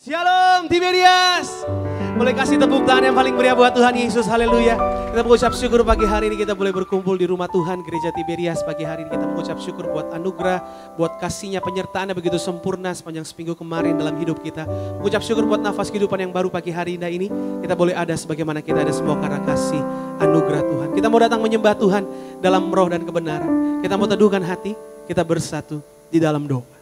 Shalom Tiberias. Boleh kasih tepuk tangan yang paling meriah buat Tuhan Yesus, haleluya. Kita mengucap syukur pagi hari ini kita boleh berkumpul di rumah Tuhan Gereja Tiberias. Pagi hari ini kita mengucap syukur buat anugerah, buat kasihnya, penyertaannya begitu sempurna sepanjang seminggu kemarin dalam hidup kita. Mengucap syukur buat nafas kehidupan yang baru pagi hari ini. Kita boleh ada sebagaimana kita ada semua karena kasih anugerah Tuhan. Kita mau datang menyembah Tuhan dalam roh dan kebenaran. Kita mau teduhkan hati, kita bersatu di dalam doa.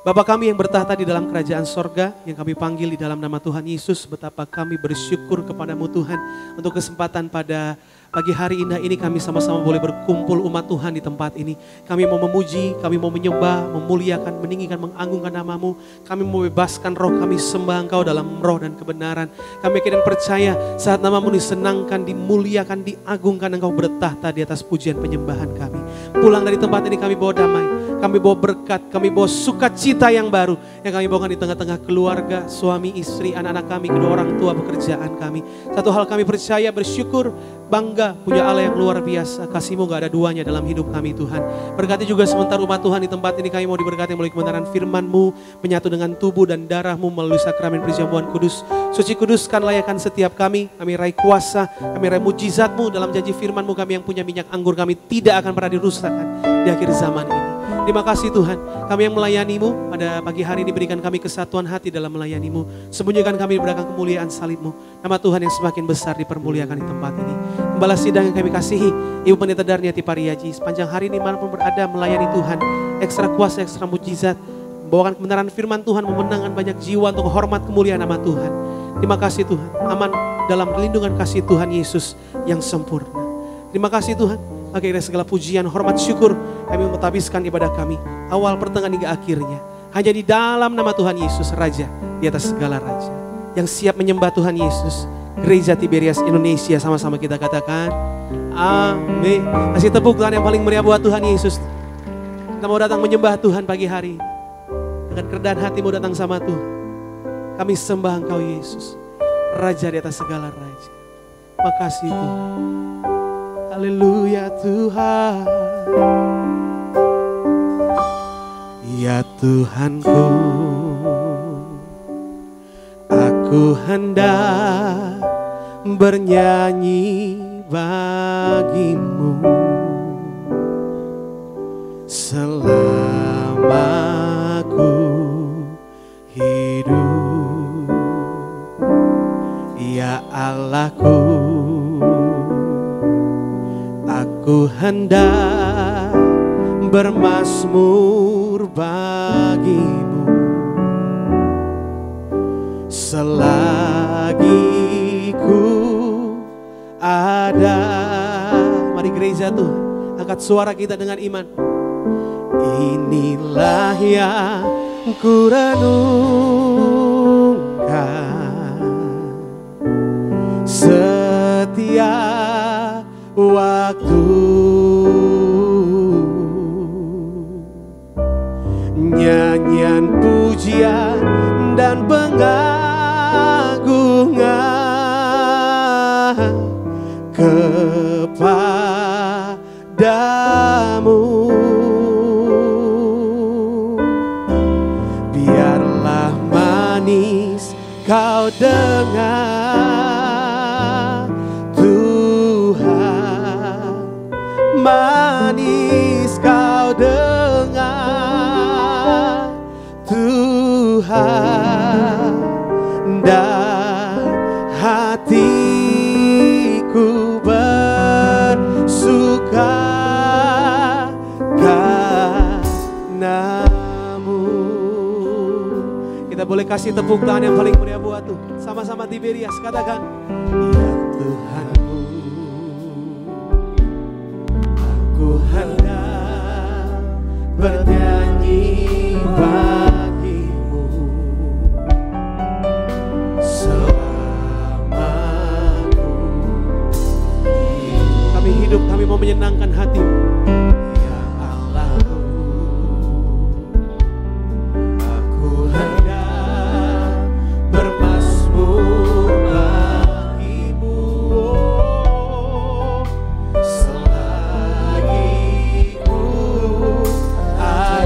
Bapa kami yang bertahta di dalam kerajaan sorga, yang kami panggil di dalam nama Tuhan Yesus, betapa kami bersyukur kepadamu Tuhan untuk kesempatan pada pagi hari indah ini kami sama-sama boleh berkumpul umat Tuhan di tempat ini. Kami mau memuji, kami mau menyembah, memuliakan, meninggikan, mengagungkan namamu. Kami mau bebaskan roh kami, sembah Engkau dalam roh dan kebenaran. Kami yakin dan percaya saat namamu disenangkan, dimuliakan, diagungkan, Engkau bertahta di atas pujian penyembahan kami. Pulang dari tempat ini kami bawa damai, kami bawa berkat, kami bawa sukacita yang baru yang kami bawakan di tengah-tengah keluarga, suami, istri, anak-anak kami, kedua orang tua, pekerjaan kami. Satu hal kami percaya, bersyukur, bangga punya Allah yang luar biasa. Kasih-Mu gak ada duanya dalam hidup kami Tuhan. Berkati juga sementara umat Tuhan di tempat ini, kami mau diberkati melalui kebenaran firman-Mu, menyatu dengan tubuh dan darah-Mu melalui sakramen perjamuan kudus. Suci kuduskan, layakan setiap kami raih kuasa, kami raih mujizat-Mu dalam janji firman-Mu. Kami yang punya minyak anggur kami tidak akan pernah dirusakkan di akhir zaman ini. Terima kasih Tuhan, kami yang melayani-Mu pada pagi hari ini, berikan kami kesatuan hati dalam melayani-Mu. Sembunyikan kami di belakang kemuliaan salib-Mu. Nama Tuhan yang semakin besar dipermuliakan di tempat ini. Gembala sidang yang kami kasihi, Ibu Pendeta Darniati Pariyaji, sepanjang hari ini manapun berada melayani Tuhan, ekstra kuasa, ekstra mujizat, membawakan kebenaran firman Tuhan, memenangkan banyak jiwa untuk hormat kemuliaan nama Tuhan. Terima kasih Tuhan, aman dalam perlindungan kasih Tuhan Yesus yang sempurna. Terima kasih Tuhan, akhirnya segala pujian, hormat, syukur kami menghabiskan ibadah kami, awal, pertengahan hingga akhirnya, hanya di dalam nama Tuhan Yesus, Raja di atas segala Raja, yang siap menyembah Tuhan Yesus. Gereja Tiberias Indonesia, sama-sama kita katakan amin. Kasih tepuk tangan yang paling meriah buat Tuhan Yesus. Kita mau datang menyembah Tuhan pagi hari ini. Dengan kerendahan hati mau datang sama Tuhan. Kami sembah Engkau Yesus, Raja di atas segala Raja. Makasih Tuhan. Haleluya Tuhan. Ya Tuhanku, aku hendak bernyanyi bagimu selama aku hidup. Ya Allahku, aku hendak bermazmur bagimu selagi ku ada. Mari gereja Tuhan, angkat suara kita dengan iman. Inilah yang ku renungkan setiap waktu, nyanyian pujian dan pengagungan kepadamu. Biarlah manis kau dengar Tuhan, manis kau dengar Tuhan, dan hatiku bersuka karenamu. Kita boleh kasih tepuk tangan yang paling meriah buat Tuhan. Sama-sama Tiberias katakan, ya Tuhanku, aku hendak bernyanyi bagimu selama kami hidup, kami mau menyenangkan hatimu. Ya Allahku, aku hendak bermazmur bagimu selagi ku ada.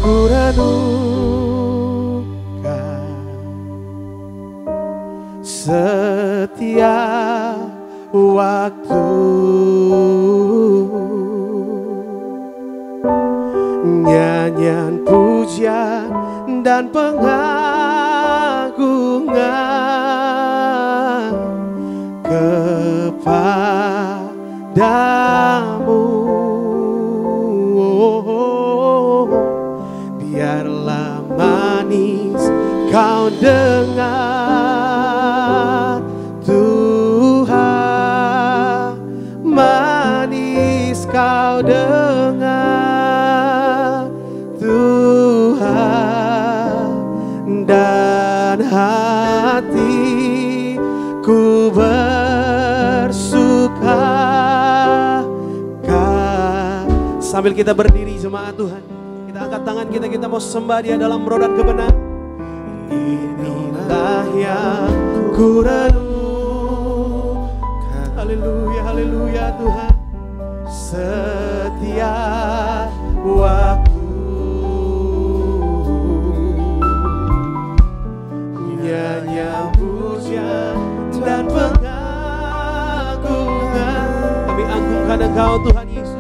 ku renungkan setiap waktu. Nyanyian pujian dan pengagungan kepadamu. Biarlah manis kau dengar Tuhan, manis kau dengar Tuhan, dan hatiku bersuka. Sambil kita berdiri jemaat Tuhan, kita angkat tangan kita mau sembah Dia dalam roh dan kebenaran. Inilah yang ku renungkan. Haleluya, haleluya Tuhan. Setiap waktu nyanyian pujian dan pengagungan, kami agungkan Engkau Tuhan Yesus.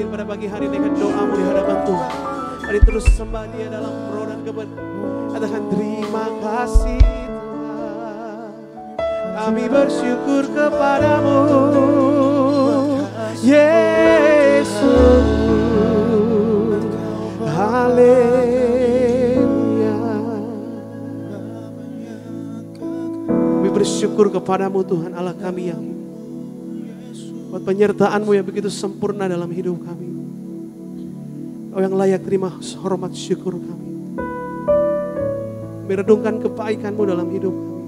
pada pagi hari dengan doamu di hadapan Tuhan. Mari terus sembah Dia dalam roh dan kebenaran. Katakan terima kasih Tuhan. Kami bersyukur kepadamu Yesus. Haleluya. Kami bersyukur kepadamu Tuhan Allah kami yang hidup. Buat penyertaan-Mu yang begitu sempurna dalam hidup kami. Kau yang layak terima hormat syukur kami. Kami redungkan kebaikan-Mu dalam hidup kami.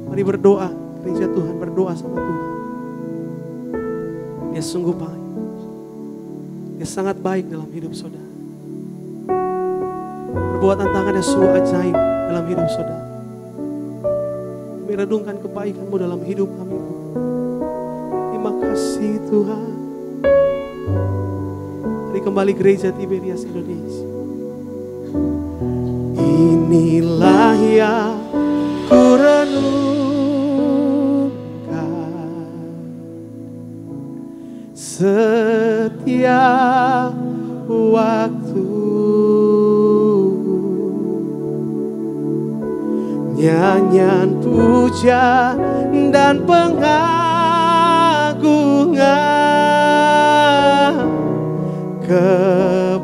Mari berdoa, gereja Tuhan berdoa sama Tuhan. Dia sungguh baik. Dia sangat baik dalam hidup saudara. Perbuatan tangannya sungguh ajaib dalam hidup saudara. Kami redungkan kebaikan-Mu dalam hidup kami. Terima kasih Tuhan. Mari kembali gereja Tiberias Indonesia. Inilah yang ku renungkan setiap waktu. Nyanyian puja dan pengagungan kepadamu.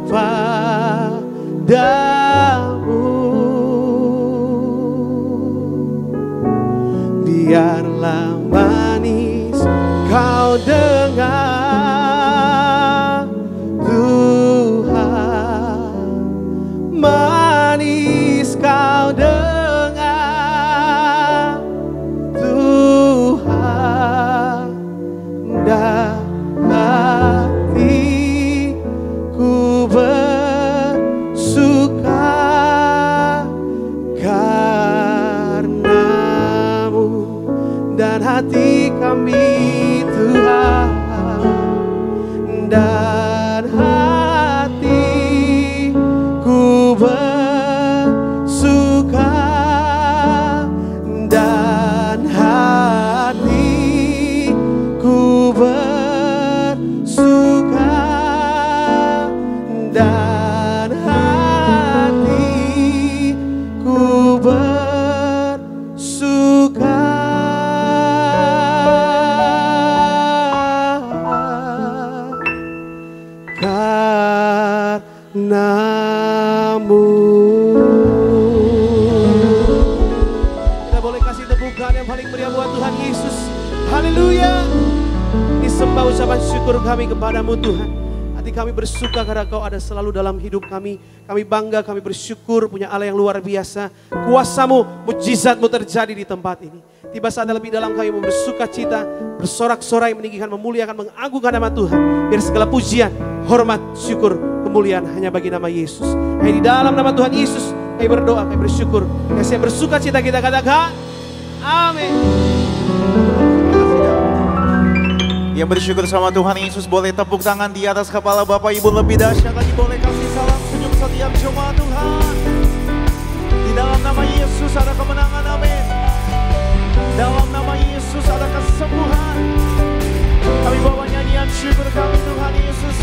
Biarlah manis kau dengar Tuhan, manis kau dengar Tuhan, dan hatiku bersuka karenamu, dan hati kami Tuhan, dan hatiku bersuka, dan hatiku bersuka, dan hatiku bersuka. Karenamu. Kita boleh kasih tepukan yang paling meriah buat Tuhan Yesus. Haleluya. Disembah ucapan syukur kami kepadamu Tuhan. Hati kami bersuka karena Kau ada selalu dalam hidup kami. Kami bangga, kami bersyukur punya Allah yang luar biasa. Kuasa-Mu, mujizat-Mu terjadi di tempat ini. Tiba saat lebih dalam kami bersuka cita, bersorak-sorai, meninggikan, memuliakan, mengagungkan nama Tuhan. Biar segala pujian, hormat, syukur, kemuliaan hanya bagi nama Yesus. Hanya di dalam nama Tuhan Yesus, kami berdoa, kami bersyukur. Kasih bersuka cita kita katakan, amin. Yang bersyukur sama Tuhan Yesus boleh tepuk tangan di atas kepala Bapak Ibu, lebih dahsyat lagi boleh kasih salam senyum setiap jemaat Tuhan. Di dalam nama Yesus ada kemenangan, amin. Dalam nama Yesus ada kesembuhan. Kami bawa nyanyian syukur kami Tuhan Yesus.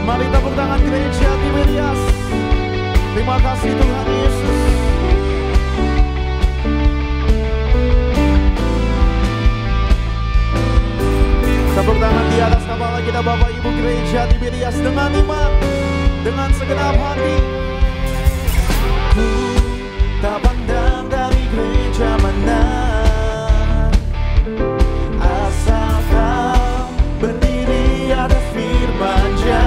Mari tepuk tangan gereja Tiberias. Terima kasih Tuhan Yesus. Tepuk tangan di atas kepala kita Bapak Ibu gereja Tiberias dengan iman, dengan segenap hati. Ku tak pandang dari gereja mana, asal Kau berdiri atas firman-Nya.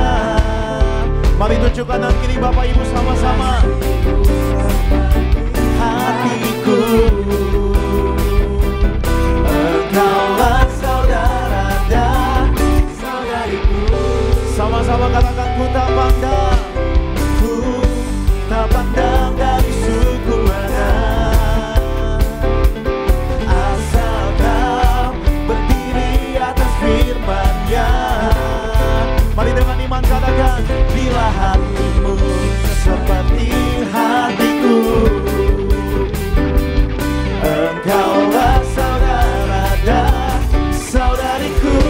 Mari tunjukkan dan kiri Bapak Ibu sama-sama. Hatiku, Engkaulah saudara dan saudariku. Sama-sama katakan, ku tak pandang, ku tak pandang dari suku mana, asal Kau berdiri atas firman-Nya. Mari dengan iman katakan, bila hatimu seperti hatiku, Engkaulah saudara dan saudariku.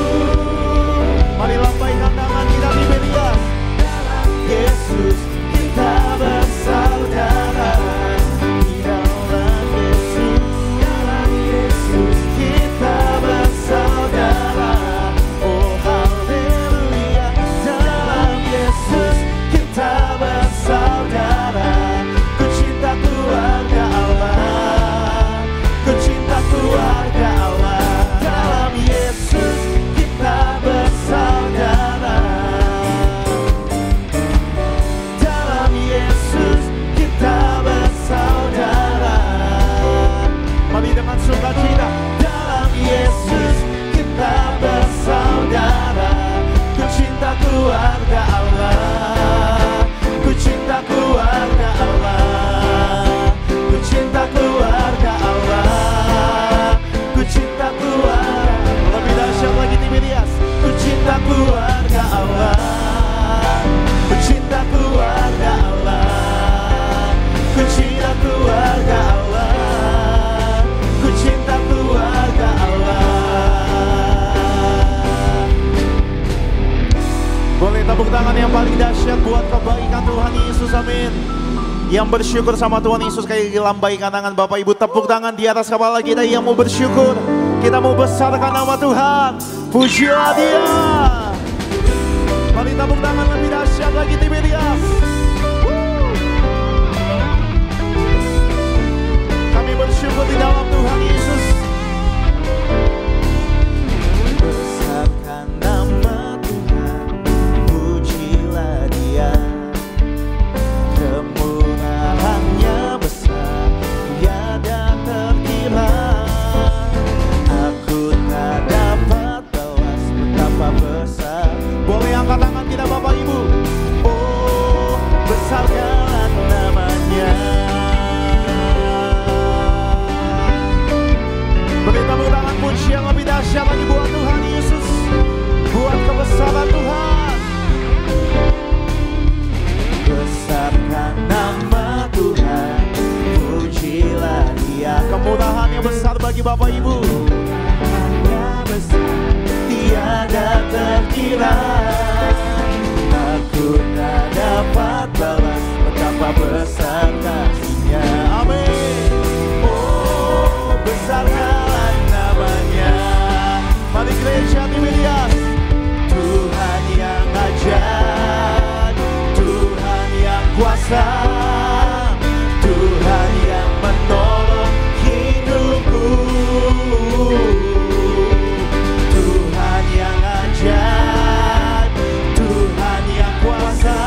tepuk tangan yang paling dahsyat buat kebaikan Tuhan Yesus, amin. Yang bersyukur sama Tuhan Yesus kayak lambaikan tangan Bapak Ibu, tepuk tangan di atas kepala kita yang mau bersyukur. Kita mau besarkan nama Tuhan, pujilah Dia. Mari tepuk tangan lebih dahsyat lagi Tiberias. Kami bersyukur di dalam Tuhan Yesus. Besarkan nama Tuhan, pujilah Dia. Kemurahannya besar, tiada terkira. Aku tak dapat balas betapa besar. Boleh angkat tangan kita Bapak Ibu. Oh, besarkan namanya. Beri tepuk tangan puji yang lebih dahsyat lagi buat Tuhan Yesus, buat kebesaran Tuhan. Besarkan nama Tuhan, pujilah Dia. Kemurahan yang besar bagi Bapak Ibu, hanya besar, tiada terkira. Aku tak dapat balas betapa besar kasih-Nya. Amin. Oh, besarkan namanya. Mari gereja Tiberias. Tuhan yang ajaib, Tuhan yang kuasa, Tuhan yang menolong hidupku. Tuhan yang ajaib, Tuhan yang kuasa,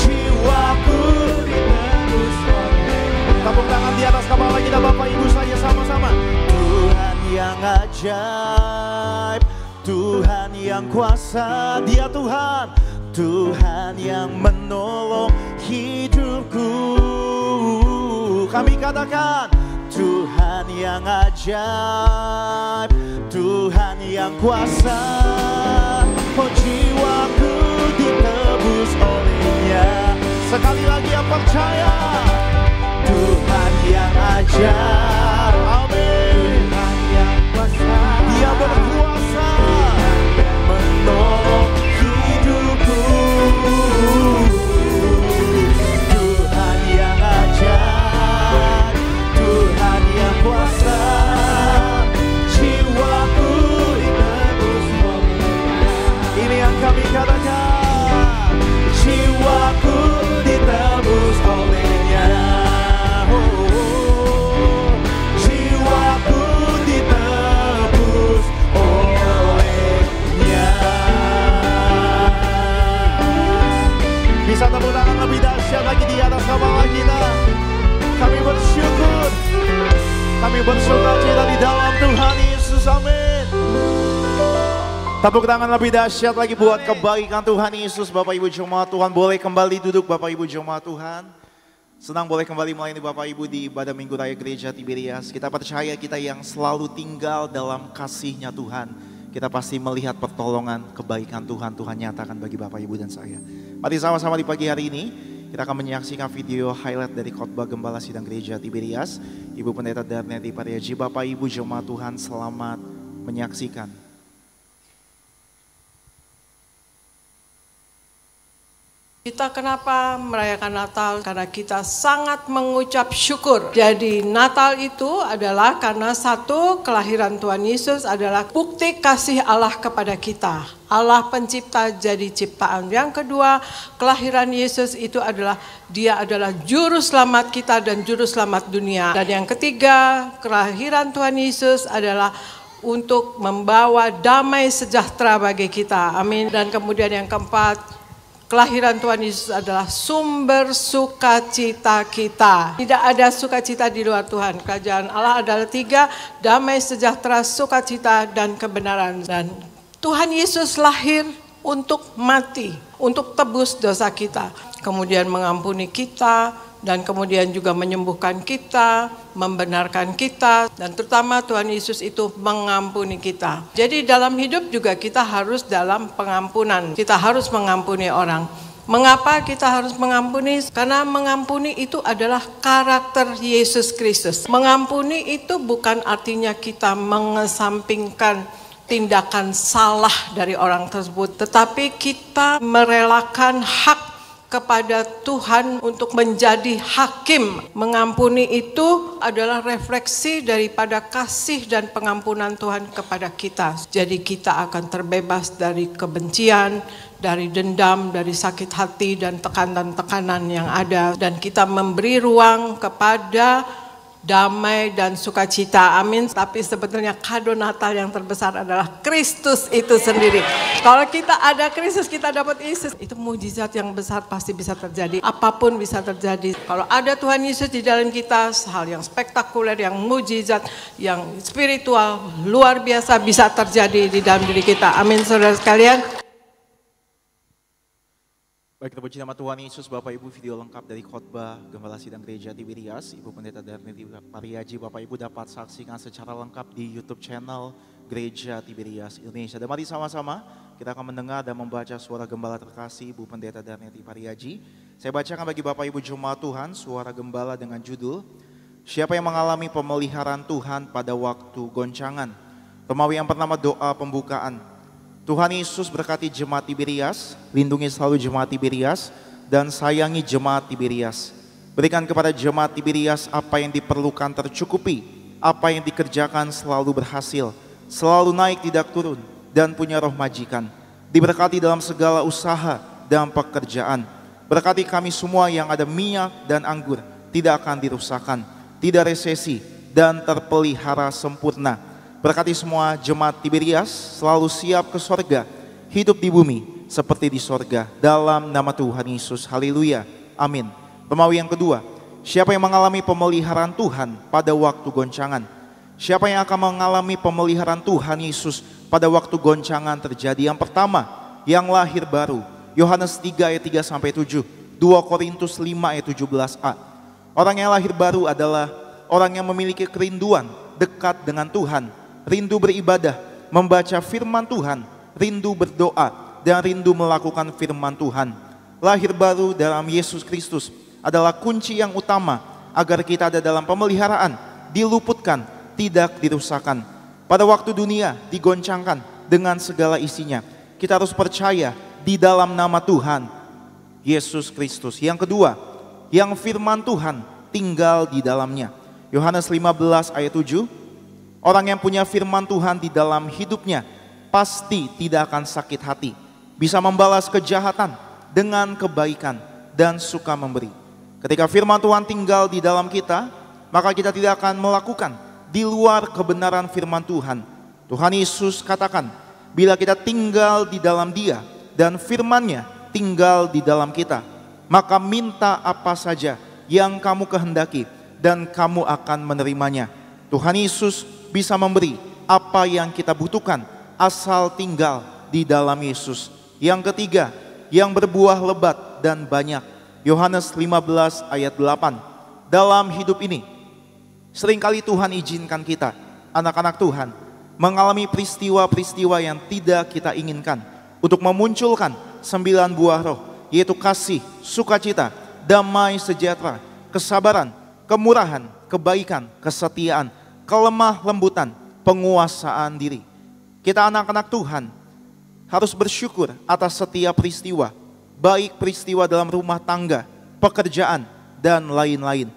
jiwaku ditebus oleh. Tepuk tangan di atas kepala kita Bapak Ibu saya sama-sama. Tuhan yang ajaib, Tuhan yang kuasa, Dia Tuhan, Tuhan yang menolong hidupku. Kami katakan Tuhan yang ajaib, Tuhan yang kuasa, oh jiwaku ditebus oleh-Nya. Sekali lagi yang percaya, Tuhan yang ajaib, amin. Tuhan yang kuasa, Dia berkuasa menolong hidupku. Tuhan yang ajaib, Tuhan yang kuasa, jiwaku ditebus oleh-Nya. Ini yang kami katakan, jiwaku ditebus oleh-Nya. Jiwaku ditebus oleh-Nya. Bisa tepuk tangan lebih dahsyat lagi di atas kepala kita. Kami bersyukur, kami bersukacita di dalam Tuhan Yesus, amin. Tepuk tangan lebih dahsyat lagi buat kebaikan Tuhan Yesus. Bapak Ibu jemaat Tuhan boleh kembali duduk. Bapak Ibu jemaat Tuhan, senang boleh kembali melayani Bapak Ibu di ibadah Minggu Raya Gereja Tiberias. Kita percaya kita yang selalu tinggal dalam kasih-Nya Tuhan, kita pasti melihat pertolongan kebaikan Tuhan, Tuhan nyatakan bagi Bapak Ibu dan saya. Mari sama-sama di pagi hari ini kita akan menyaksikan video highlight dari khotbah Gembala Sidang Gereja Tiberias. Ibu Pendeta Darneti Pariaji, Bapak Ibu jemaat Tuhan selamat menyaksikan. Kita kenapa merayakan Natal? Karena kita sangat mengucap syukur. Jadi Natal itu adalah karena satu, kelahiran Tuhan Yesus adalah bukti kasih Allah kepada kita. Allah pencipta jadi ciptaan. Yang kedua, kelahiran Yesus itu adalah Dia adalah juru selamat kita dan juru selamat dunia. Dan yang ketiga, kelahiran Tuhan Yesus adalah untuk membawa damai sejahtera bagi kita. Amin. Dan kemudian yang keempat, kelahiran Tuhan Yesus adalah sumber sukacita kita. Tidak ada sukacita di luar Tuhan. Kerajaan Allah adalah tiga, damai, sejahtera, sukacita, dan kebenaran. Dan Tuhan Yesus lahir untuk mati, untuk tebus dosa kita. Kemudian mengampuni kita, dan kemudian juga menyembuhkan kita, membenarkan kita, dan terutama Tuhan Yesus itu mengampuni kita. Jadi dalam hidup juga kita harus dalam pengampunan, kita harus mengampuni orang. Mengapa kita harus mengampuni? Karena mengampuni itu adalah karakter Yesus Kristus. Mengampuni itu bukan artinya kita mengesampingkan tindakan salah dari orang tersebut, tetapi kita merelakan hak kepada Tuhan untuk menjadi hakim. Mengampuni itu adalah refleksi daripada kasih dan pengampunan Tuhan kepada kita. Jadi kita akan terbebas dari kebencian, dari dendam, dari sakit hati dan tekanan-tekanan yang ada, dan kita memberi ruang kepada damai dan sukacita. Amin. Tapi sebetulnya kado Natal yang terbesar adalah Kristus itu sendiri. Kalau kita ada Kristus, kita dapat Yesus. Itu mujizat yang besar pasti bisa terjadi. Apapun bisa terjadi. Kalau ada Tuhan Yesus di dalam kita, hal yang spektakuler, yang mujizat, yang spiritual, luar biasa bisa terjadi di dalam diri kita. Amin, saudara sekalian. Baik, kita puji nama Tuhan Yesus. Bapak Ibu, video lengkap dari khotbah Gembala Sidang Gereja Tiberias, Ibu Pendeta Darneti Pariaji, Bapak Ibu dapat saksikan secara lengkap di YouTube channel Gereja Tiberias Indonesia. Dan mari sama-sama kita akan mendengar dan membaca suara Gembala terkasih Ibu Pendeta Darneti Pariaji. Saya bacakan bagi Bapak Ibu jemaat Tuhan suara Gembala dengan judul Siapa yang mengalami pemeliharaan Tuhan pada waktu goncangan. Romawi yang pertama, doa pembukaan. Tuhan Yesus berkati jemaat Tiberias, lindungi selalu jemaat Tiberias, dan sayangi jemaat Tiberias. Berikan kepada jemaat Tiberias apa yang diperlukan tercukupi, apa yang dikerjakan selalu berhasil, selalu naik tidak turun, dan punya roh majikan. Diberkati dalam segala usaha dan pekerjaan. Berkati kami semua yang ada minyak dan anggur, tidak akan dirusakkan, tidak resesi, dan terpelihara sempurna. Berkati semua jemaat Tiberias selalu siap ke sorga, hidup di bumi seperti di sorga, dalam nama Tuhan Yesus. Haleluya, amin. Romawi yang kedua, siapa yang mengalami pemeliharaan Tuhan pada waktu goncangan? Siapa yang akan mengalami pemeliharaan Tuhan Yesus pada waktu goncangan terjadi? Yang pertama, yang lahir baru. Yohanes 3 ayat 3-7, 2 Korintus 5 ayat 17a. Orang yang lahir baru adalah orang yang memiliki kerinduan dekat dengan Tuhan, rindu beribadah, membaca firman Tuhan, rindu berdoa, dan rindu melakukan firman Tuhan. Lahir baru dalam Yesus Kristus adalah kunci yang utama agar kita ada dalam pemeliharaan, diluputkan, tidak dirusakkan. Pada waktu dunia digoncangkan dengan segala isinya, kita harus percaya di dalam nama Tuhan Yesus Kristus. Yang kedua, yang firman Tuhan tinggal di dalamnya. Yohanes 15 ayat 7, orang yang punya firman Tuhan di dalam hidupnya pasti tidak akan sakit hati, bisa membalas kejahatan dengan kebaikan dan suka memberi. Ketika firman Tuhan tinggal di dalam kita, maka kita tidak akan melakukan di luar kebenaran firman Tuhan. Tuhan Yesus katakan, bila kita tinggal di dalam Dia dan firman-Nya tinggal di dalam kita, maka minta apa saja yang kamu kehendaki dan kamu akan menerimanya. Tuhan Yesus bisa memberi apa yang kita butuhkan asal tinggal di dalam Yesus. Yang ketiga, yang berbuah lebat dan banyak. Yohanes 15 ayat 8. Dalam hidup ini, seringkali Tuhan izinkan kita, anak-anak Tuhan, mengalami peristiwa-peristiwa yang tidak kita inginkan untuk memunculkan 9 buah roh, yaitu kasih, sukacita, damai sejahtera, kesabaran, kemurahan, kebaikan, kesetiaan, kelemah lembutan, penguasaan diri. Kita anak-anak Tuhan harus bersyukur atas setiap peristiwa, baik peristiwa dalam rumah tangga, pekerjaan, dan lain-lain.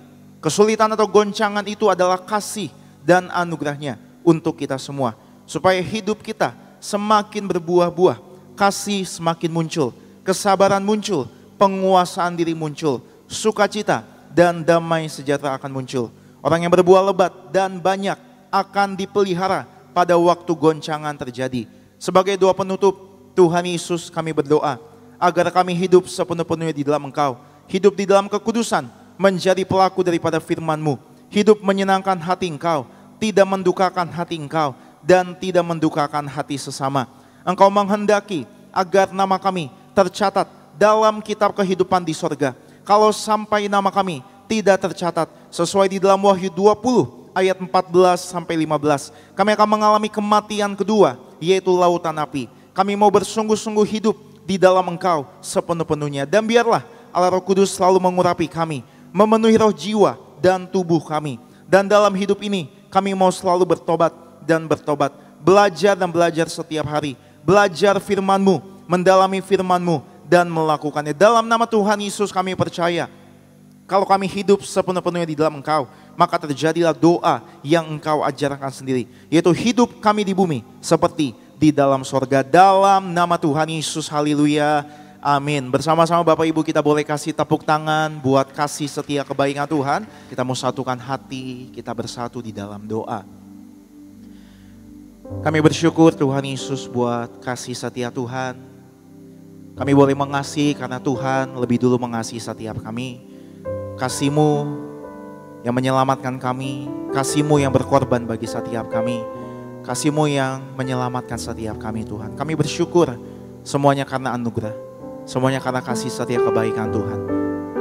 Kesulitan atau goncangan itu adalah kasih dan anugerahnya untuk kita semua, supaya hidup kita semakin berbuah-buah, kasih semakin muncul, kesabaran muncul, penguasaan diri muncul, sukacita dan damai sejahtera akan muncul. Orang yang berbuah lebat dan banyak akan dipelihara pada waktu goncangan terjadi. Sebagai doa penutup, Tuhan Yesus, kami berdoa agar kami hidup sepenuh-penuhnya di dalam Engkau, hidup di dalam kekudusan, menjadi pelaku daripada firman-Mu, hidup menyenangkan hati Engkau, tidak mendukakan hati Engkau, dan tidak mendukakan hati sesama. Engkau menghendaki agar nama kami tercatat dalam kitab kehidupan di sorga. Kalau sampai nama kami tidak tercatat sesuai di dalam Wahyu 20 ayat 14-15, kami akan mengalami kematian kedua, yaitu lautan api. Kami mau bersungguh-sungguh hidup di dalam Engkau sepenuh-penuhnya, dan biarlah Allah Roh Kudus selalu mengurapi kami, memenuhi roh, jiwa, dan tubuh kami. Dan dalam hidup ini kami mau selalu bertobat dan bertobat, belajar dan belajar setiap hari. Belajar firman-Mu, mendalami firman-Mu, dan melakukannya. Dalam nama Tuhan Yesus kami percaya, kalau kami hidup sepenuh-penuhnya di dalam Engkau, maka terjadilah doa yang Engkau ajarkan sendiri, yaitu hidup kami di bumi seperti di dalam sorga. Dalam nama Tuhan Yesus, haleluya. Amin. Bersama-sama Bapak Ibu kita boleh kasih tepuk tangan buat kasih setia kebaikan Tuhan. Kita mau satukan hati, kita bersatu di dalam doa. Kami bersyukur Tuhan Yesus buat kasih setia Tuhan. Kami boleh mengasihi karena Tuhan lebih dulu mengasihi setiap kami. Kasih-Mu yang menyelamatkan kami, kasih-Mu yang berkorban bagi setiap kami, kasih-Mu yang menyelamatkan setiap kami Tuhan. Kami bersyukur semuanya karena anugerah. Semuanya karena kasih setia kebaikan Tuhan.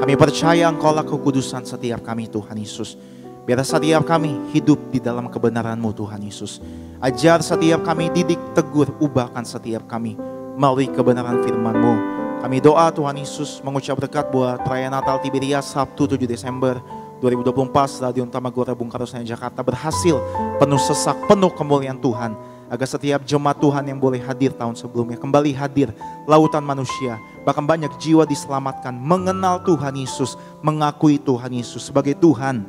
Kami percaya Engkaulah kekudusan setiap kami Tuhan Yesus. Biar setiap kami hidup di dalam kebenaran-Mu Tuhan Yesus. Ajar setiap kami, didik, tegur, ubahkan setiap kami melalui kebenaran firman-Mu. Kami doa Tuhan Yesus mengucap berkat buat perayaan Natal Tiberias Sabtu 7 Desember 2024 Stadion Tamagora Bung Karno Senayan Jakarta berhasil penuh sesak, penuh kemuliaan Tuhan. Agar setiap jemaat Tuhan yang boleh hadir tahun sebelumnya kembali hadir, lautan manusia, bahkan banyak jiwa diselamatkan, mengenal Tuhan Yesus, mengakui Tuhan Yesus sebagai Tuhan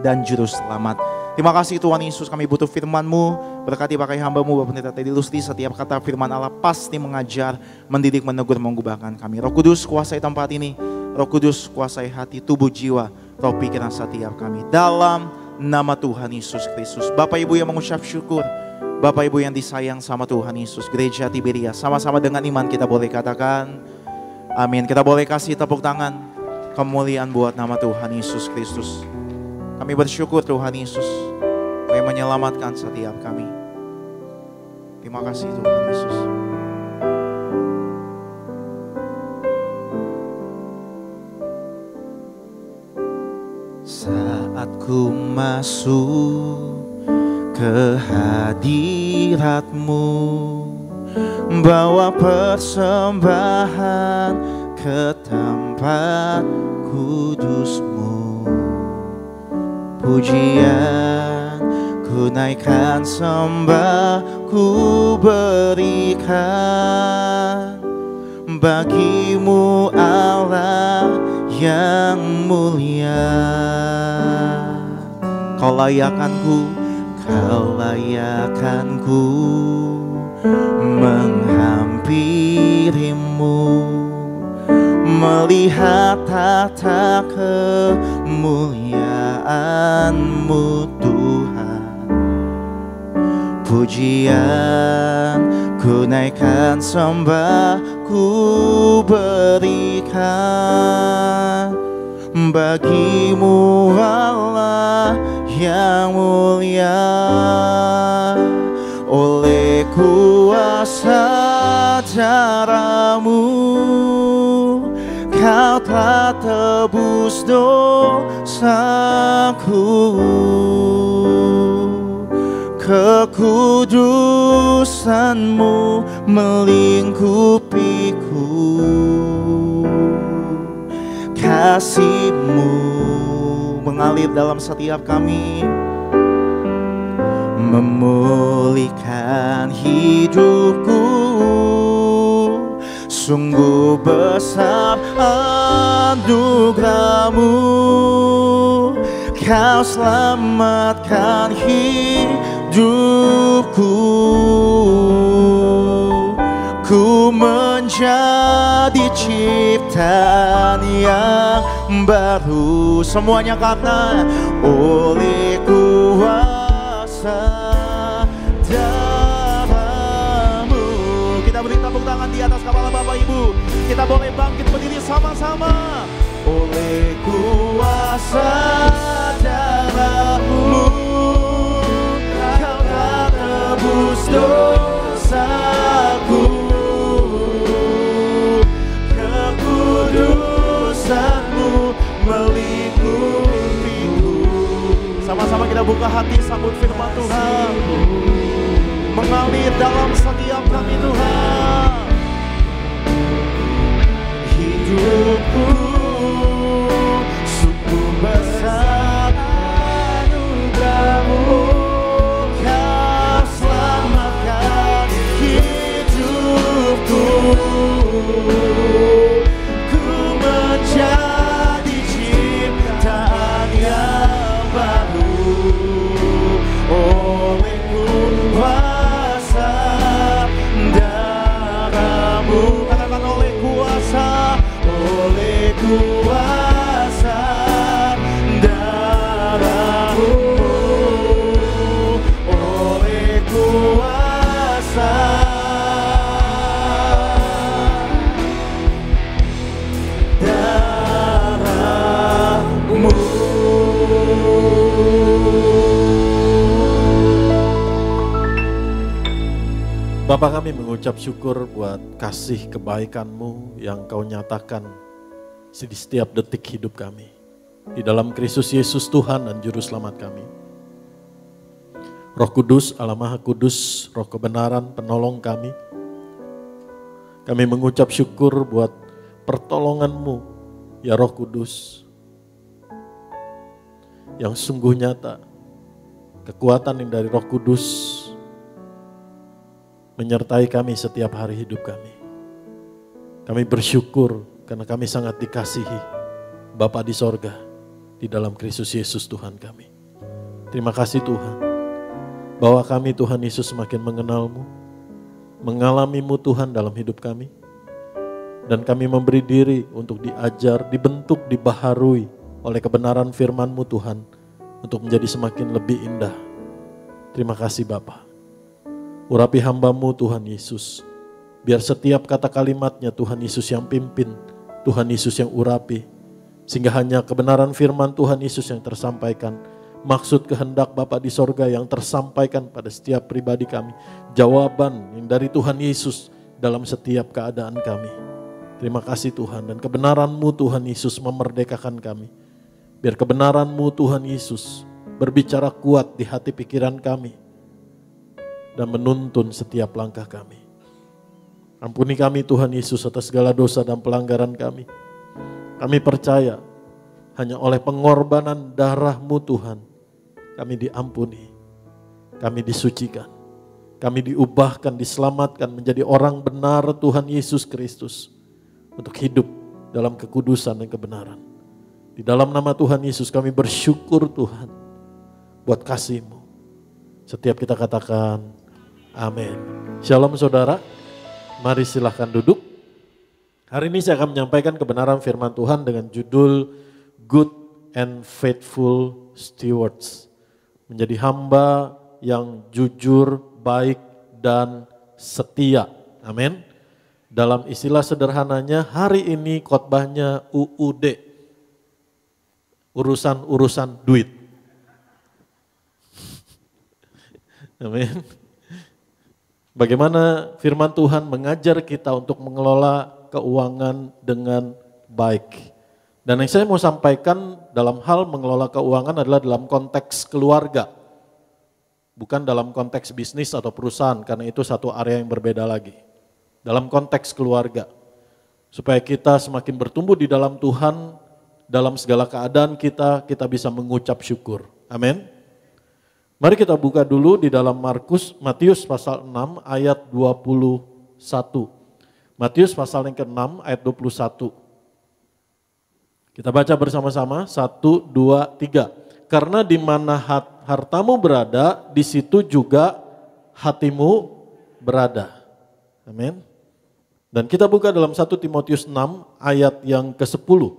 dan Juru Selamat. Terima kasih Tuhan Yesus, kami butuh firman-Mu, berkati pakai hamba-Mu Bapak Pendeta Teddy Lusty, setiap kata firman Allah pasti mengajar, mendidik, menegur, mengubahkan kami. Roh Kudus kuasai tempat ini, Roh Kudus kuasai hati, tubuh, jiwa, roh pikiran setiap kami. Dalam nama Tuhan Yesus Kristus. Bapak Ibu yang mengucap syukur, Bapak Ibu yang disayang sama Tuhan Yesus, Gereja Tiberias, sama-sama dengan iman kita boleh katakan amin. Kita boleh kasih tepuk tangan kemuliaan buat nama Tuhan Yesus Kristus. Kami bersyukur Tuhan Yesus yang menyelamatkan setiap kami. Terima kasih Tuhan Yesus. Saat ku masuk ke hadirat-Mu, bawa persembahan ke tempat kudus-Mu. Pujian ku naikkan, sembah ku berikan bagi-Mu Allah yang mulia. Kau layakanku, Kau layakanku menghampiri-Mu, melihat tata kemuliaan-Mu Tuhan. Pujian ku naikkan, sembah ku berikan bagi-Mu Allah yang mulia. Oleh kuasa darah-Mu Kau telah tebus dosaku. Kekudusan-Mu melingkupiku. Kasih-Mu mengalir dalam setiap kami, memulihkan hidupku. Sungguh besar anugerah-Mu, Kau selamatkan hidupku. Ku menjadi ciptaan yang baru, semuanya karena oleh kuasa darah-Mu. Kita beri tepuk tangan di atas kepala Bapak Ibu. Kita boleh bangkit berdiri sama-sama. Oleh kuasa darah-Mu Kau telah tebus dosaku. Kekudusan-Mu melingkupiku. Sama-sama kita buka hati, sambut firman Tuhan mengalir dalam setiap kami Tuhan. Hidupku sungguh besar anugerah-Mu, Kau selamat Ku menjadi ciptaan yang baru oleh kuasa darah-Mu. Katakan oleh kuasa darah-Mu, oleh kuasa darah-Mu. Bapa, kami mengucap syukur buat kasih kebaikan-Mu yang Kau nyatakan di setiap detik hidup kami. Di dalam Kristus Yesus Tuhan dan Juru Selamat kami. Roh Kudus, Allah Maha Kudus, Roh kebenaran, penolong kami. Kami mengucap syukur buat pertolongan-Mu, ya Roh Kudus. Yang sungguh nyata, kekuatan yang dari Roh Kudus menyertai kami setiap hari hidup kami. Kami bersyukur karena kami sangat dikasihi Bapa di sorga di dalam Kristus Yesus Tuhan kami. Terima kasih Tuhan, bahwa kami Tuhan Yesus semakin mengenal-Mu, mengalami-Mu Tuhan dalam hidup kami. Dan kami memberi diri untuk diajar, dibentuk, dibaharui oleh kebenaran firman-Mu Tuhan, untuk menjadi semakin lebih indah. Terima kasih Bapa. Urapi hamba-Mu Tuhan Yesus. Biar setiap kata kalimatnya Tuhan Yesus yang pimpin, Tuhan Yesus yang urapi. Sehingga hanya kebenaran firman Tuhan Yesus yang tersampaikan. Maksud kehendak Bapa di sorga yang tersampaikan pada setiap pribadi kami. Jawaban yang dari Tuhan Yesus dalam setiap keadaan kami. Terima kasih Tuhan, dan kebenaran-Mu Tuhan Yesus memerdekakan kami. Biar kebenaran-Mu Tuhan Yesus berbicara kuat di hati pikiran kami dan menuntun setiap langkah kami. Ampuni kami Tuhan Yesus atas segala dosa dan pelanggaran kami. Kami percaya hanya oleh pengorbanan darah-Mu Tuhan kami diampuni, kami disucikan, kami diubahkan, diselamatkan menjadi orang benar Tuhan Yesus Kristus untuk hidup dalam kekudusan dan kebenaran. Di dalam nama Tuhan Yesus kami bersyukur Tuhan buat kasih-Mu. Setiap kita katakan amin. Shalom saudara, mari silahkan duduk. Hari ini saya akan menyampaikan kebenaran firman Tuhan dengan judul Good and Faithful Stewards. Menjadi hamba yang jujur, baik, dan setia. Amin. Dalam istilah sederhananya, hari ini khotbahnya UUD. Urusan-urusan duit. Amin. Bagaimana firman Tuhan mengajar kita untuk mengelola keuangan dengan baik. Dan yang saya mau sampaikan dalam hal mengelola keuangan adalah dalam konteks keluarga. Bukan dalam konteks bisnis atau perusahaan, karena itu satu area yang berbeda lagi. Dalam konteks keluarga. Supaya kita semakin bertumbuh di dalam Tuhan, dalam segala keadaan kita bisa mengucap syukur. Amin. Mari kita buka dulu di dalam Matius pasal 6 ayat 21. Matius pasal yang ke-6 ayat 21. Kita baca bersama-sama, 1, 2, 3. Karena di mana hartamu berada, di situ juga hatimu berada. Amin. Dan kita buka dalam 1 Timotius 6 ayat yang ke-10.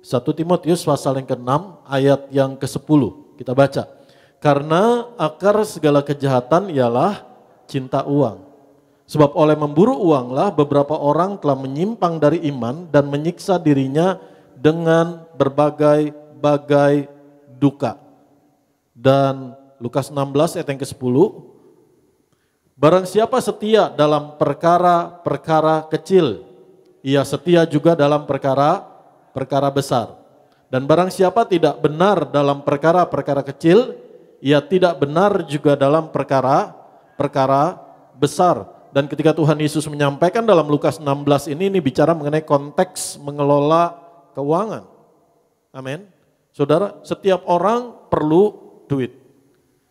1 Timotius pasal yang ke-6 ayat yang ke-10. Kita baca. Karena akar segala kejahatan ialah cinta uang. Sebab oleh memburu uanglah beberapa orang telah menyimpang dari iman dan menyiksa dirinya dengan berbagai-bagai duka. Dan Lukas 16 ayat yang ke-10. Barang siapa setia dalam perkara-perkara kecil, ia setia juga dalam perkara besar. Dan barang siapa tidak benar dalam perkara-perkara kecil, ia tidak benar juga dalam perkara besar. Dan ketika Tuhan Yesus menyampaikan dalam Lukas 16 ini bicara mengenai konteks mengelola keuangan. Amin. Saudara, setiap orang perlu duit.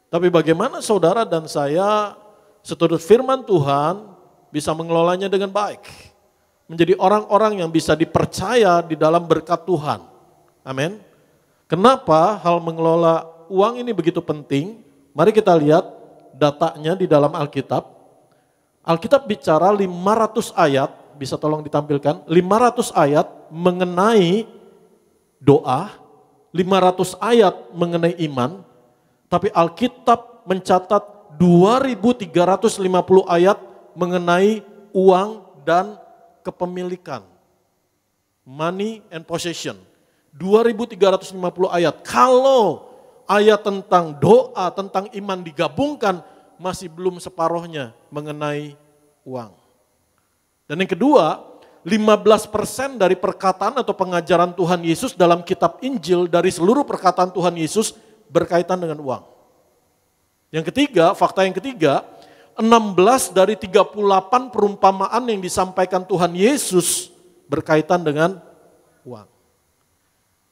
Tapi bagaimana saudara dan saya seturut firman Tuhan bisa mengelolanya dengan baik. menjadi orang-orang yang bisa dipercaya di dalam berkat Tuhan. Amin. Kenapa hal mengelola uang ini begitu penting? Mari kita lihat datanya di dalam Alkitab. Alkitab bicara 500 ayat, bisa tolong ditampilkan, 500 ayat mengenai doa, 500 ayat mengenai iman, tapi Alkitab mencatat 2350 ayat mengenai uang dan kepemilikan. Money and possession. 2350 ayat. Kalau ayat tentang doa, tentang iman digabungkan, masih belum separuhnya mengenai uang. Dan yang kedua, 15% dari perkataan atau pengajaran Tuhan Yesus dalam kitab Injil, dari seluruh perkataan Tuhan Yesus berkaitan dengan uang. Yang ketiga, fakta yang ketiga, 16 dari 38 perumpamaan yang disampaikan Tuhan Yesus berkaitan dengan uang.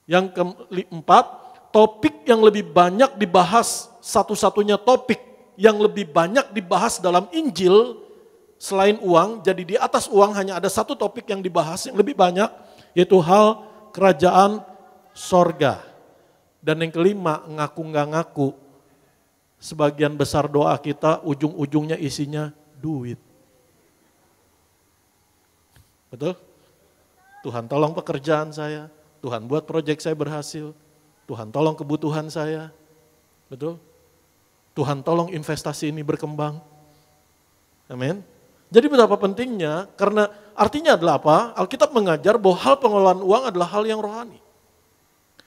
Yang keempat, topik yang lebih banyak dibahas, satu-satunya topik yang lebih banyak dibahas dalam Injil selain uang, jadi di atas uang hanya ada satu topik yang dibahas yang lebih banyak, yaitu hal kerajaan sorga. Dan yang kelima, ngaku nggak ngaku. Sebagian besar doa kita ujung-ujungnya isinya duit. Betul? Tuhan tolong pekerjaan saya, Tuhan buat proyek saya berhasil, Tuhan tolong kebutuhan saya. Betul? Tuhan tolong investasi ini berkembang. Amin. Jadi betapa pentingnya, karena artinya adalah apa? Alkitab mengajar bahwa hal pengelolaan uang adalah hal yang rohani.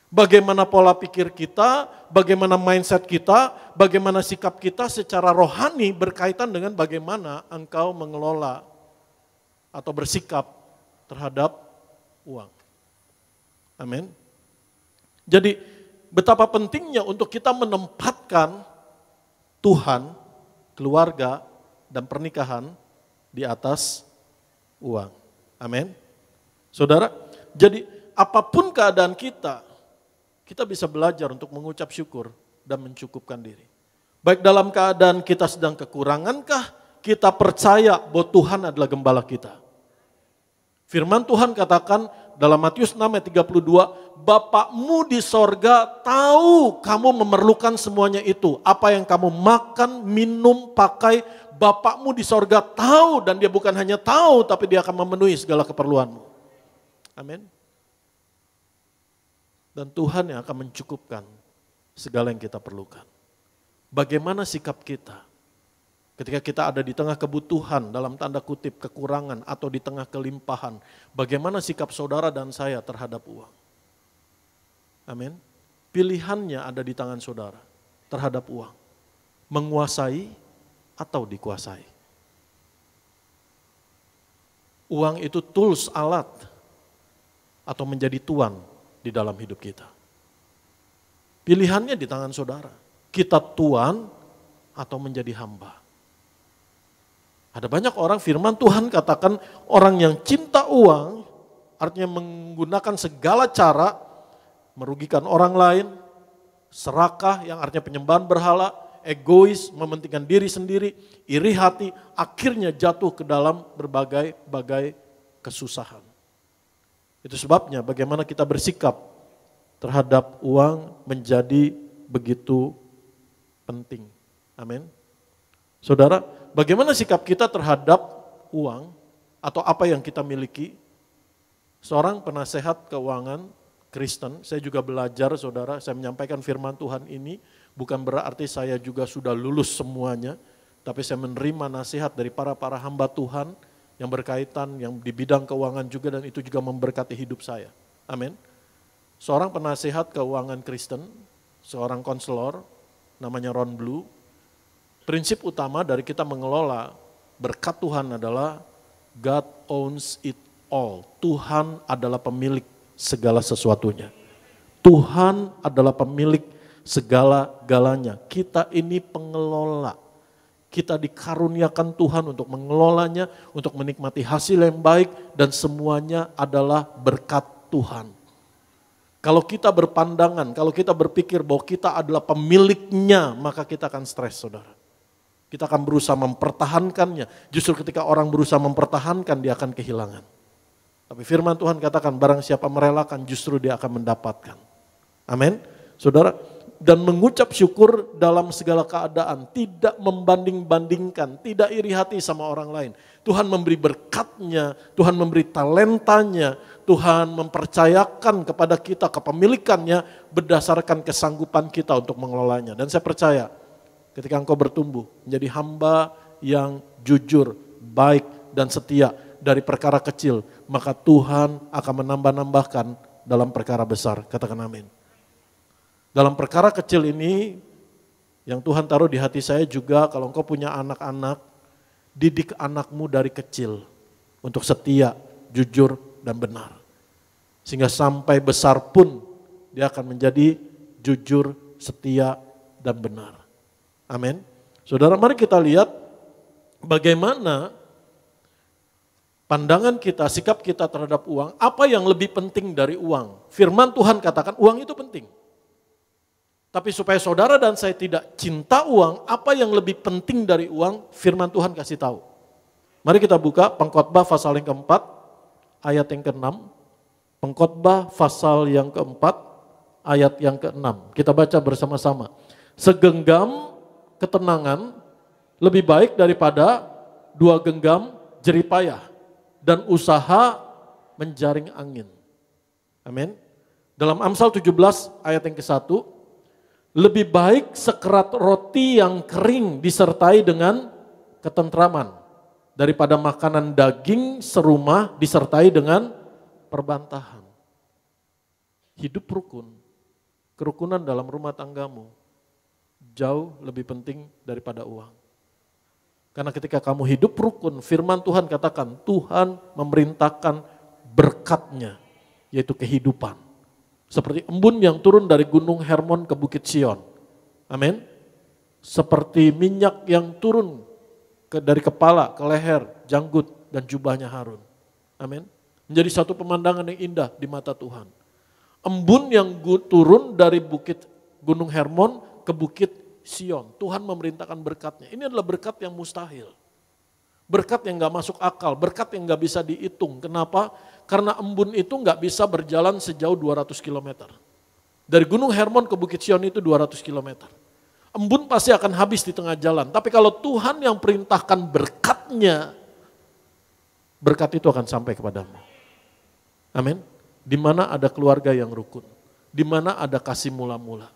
Bagaimana pola pikir kita, bagaimana mindset kita, bagaimana sikap kita secara rohani berkaitan dengan bagaimana engkau mengelola atau bersikap terhadap uang. Amin. Jadi betapa pentingnya untuk kita menempatkan Tuhan, keluarga, dan pernikahan di atas uang. Amin. Saudara, jadi apapun keadaan kita bisa belajar untuk mengucap syukur dan mencukupkan diri. Baik dalam keadaan kita sedang kekurangankah, kita percaya bahwa Tuhan adalah gembala kita. Firman Tuhan katakan dalam Matius 6 ayat 32, Bapakmu di sorga tahu kamu memerlukan semuanya itu. Apa yang kamu makan, minum, pakai, Bapakmu di sorga tahu, dan dia bukan hanya tahu, tapi dia akan memenuhi segala keperluanmu. Amin. Dan Tuhan yang akan mencukupkan segala yang kita perlukan. Bagaimana sikap kita ketika kita ada di tengah kebutuhan, dalam tanda kutip kekurangan atau di tengah kelimpahan? Bagaimana sikap saudara dan saya terhadap uang? Amin. Pilihannya ada di tangan saudara terhadap uang. Menguasai atau dikuasai. Uang itu tools, alat, atau menjadi tuan di dalam hidup kita. Pilihannya di tangan saudara. Kita tuan atau menjadi hamba. Ada banyak orang, firman Tuhan katakan orang yang cinta uang, artinya menggunakan segala cara, merugikan orang lain, serakah yang artinya penyembahan berhala, egois, mementingkan diri sendiri, iri hati, akhirnya jatuh ke dalam berbagai kesusahan. Itu sebabnya bagaimana kita bersikap terhadap uang menjadi begitu penting. Amin. Saudara, bagaimana sikap kita terhadap uang atau apa yang kita miliki? Seorang penasehat keuangan Kristen, saya juga belajar saudara, saya menyampaikan firman Tuhan ini, bukan berarti saya juga sudah lulus semuanya, tapi saya menerima nasihat dari para hamba Tuhan yang berkaitan, yang di bidang keuangan juga, dan itu juga memberkati hidup saya. Amin. Seorang penasehat keuangan Kristen, seorang konselor, namanya Ron Blue, prinsip utama dari kita mengelola berkat Tuhan adalah God owns it all. Tuhan adalah pemilik segala sesuatunya. Tuhan adalah pemilik segala-galanya. Kita ini pengelola. Kita dikaruniakan Tuhan untuk mengelolanya, untuk menikmati hasil yang baik, dan semuanya adalah berkat Tuhan. Kalau kita berpandangan, kalau kita berpikir bahwa kita adalah pemiliknya, maka kita akan stres, saudara. Kita akan berusaha mempertahankannya. Justru ketika orang berusaha mempertahankan, dia akan kehilangan. Tapi firman Tuhan katakan barang siapa merelakan justru dia akan mendapatkan. Amin. Saudara, dan mengucap syukur dalam segala keadaan, tidak membanding-bandingkan, tidak iri hati sama orang lain. Tuhan memberi berkatnya, Tuhan memberi talentanya, Tuhan mempercayakan kepada kita kepemilikannya berdasarkan kesanggupan kita untuk mengelolanya. Dan saya percaya ketika engkau bertumbuh menjadi hamba yang jujur, baik dan setia dari perkara kecil, maka Tuhan akan menambah-nambahkan dalam perkara besar. Katakan amin. Dalam perkara kecil ini, yang Tuhan taruh di hati saya juga, kalau engkau punya anak-anak, didik anakmu dari kecil untuk setia, jujur, dan benar. Sehingga sampai besar pun dia akan menjadi jujur, setia, dan benar. Amin. Saudara, mari kita lihat bagaimana pandangan kita, sikap kita terhadap uang, apa yang lebih penting dari uang. Firman Tuhan katakan uang itu penting. Tapi supaya saudara dan saya tidak cinta uang, apa yang lebih penting dari uang, firman Tuhan kasih tahu. Mari kita buka Pengkhotbah pasal yang keempat, ayat yang ke-6. Pengkhotbah pasal yang keempat, ayat yang ke-6. Kita baca bersama-sama. Segenggam ketenangan lebih baik daripada 2 genggam jeripayah dan usaha menjaring angin. Amin. Dalam Amsal 17 ayat yang ke-1, lebih baik sekerat roti yang kering disertai dengan ketentraman daripada makanan daging serumah disertai dengan perbantahan. Hidup rukun, kerukunan dalam rumah tanggamu jauh lebih penting daripada uang. Karena ketika kamu hidup rukun, firman Tuhan katakan Tuhan memerintahkan berkatnya, yaitu kehidupan. Seperti embun yang turun dari gunung Hermon ke bukit Sion. Amin. Seperti minyak yang turun dari kepala ke leher, janggut dan jubahnya Harun. Amin. Menjadi satu pemandangan yang indah di mata Tuhan. Embun yang turun dari bukit gunung Hermon ke bukit Sion. Tuhan memerintahkan berkatnya. Ini adalah berkat yang mustahil. Berkat yang gak masuk akal, berkat yang gak bisa dihitung. Kenapa? Karena embun itu gak bisa berjalan sejauh 200 km. Dari Gunung Hermon ke Bukit Sion itu 200 km. Embun pasti akan habis di tengah jalan. Tapi kalau Tuhan yang perintahkan berkatnya, berkat itu akan sampai kepadamu. Amin. Di mana ada keluarga yang rukun. Di mana ada kasih mula-mula.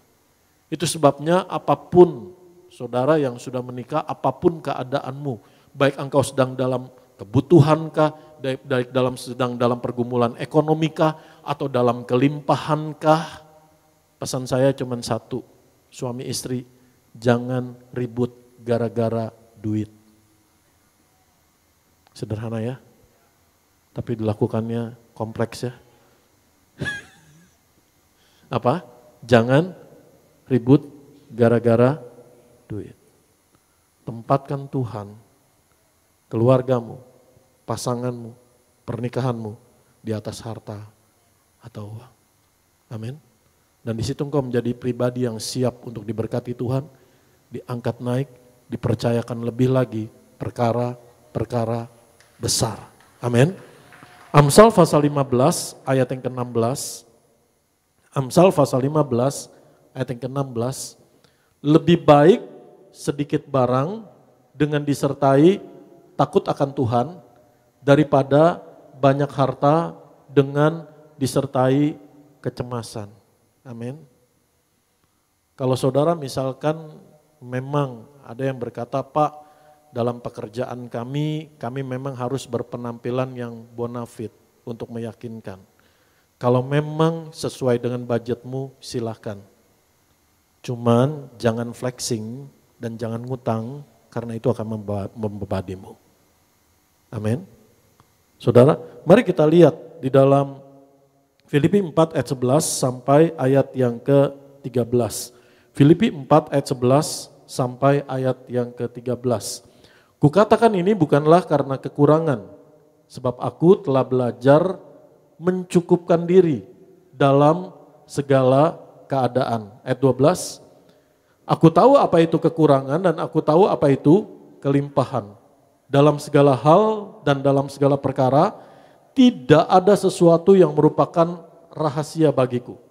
Itu sebabnya apapun saudara yang sudah menikah, apapun keadaanmu, baik engkau sedang dalam kebutuhankah, sedang dalam pergumulan ekonomikah, atau dalam kelimpahankah, pesan saya cuma satu, suami istri, jangan ribut gara-gara duit. Sederhana ya, tapi dilakukannya kompleks ya. Apa? Jangan ribut gara-gara duit. Tempatkan Tuhan, keluargamu, pasanganmu, pernikahanmu di atas harta atau uang. Amin. Dan di situ engkau menjadi pribadi yang siap untuk diberkati Tuhan, diangkat naik, dipercayakan lebih lagi perkara-perkara besar. Amin. Amsal pasal 15 ayat yang ke-16. Amsal pasal 15 ayat yang ke-16. Lebih baik sedikit barang dengan disertai takut akan Tuhan daripada banyak harta dengan disertai kecemasan. Amin. Kalau saudara misalkan memang ada yang berkata, Pak, dalam pekerjaan kami memang harus berpenampilan yang bonafit untuk meyakinkan. Kalau memang sesuai dengan budgetmu silahkan. Cuman jangan flexing dan jangan ngutang karena itu akan membebanimu. Amin. Saudara, mari kita lihat di dalam Filipi 4 ayat 11 sampai ayat yang ke-13. Filipi 4 ayat 11 sampai ayat yang ke-13. Kukatakan ini bukanlah karena kekurangan, sebab aku telah belajar mencukupkan diri dalam segala keadaan. Ayat 12, aku tahu apa itu kekurangan dan aku tahu apa itu kelimpahan. Dalam segala hal dan dalam segala perkara, tidak ada sesuatu yang merupakan rahasia bagiku.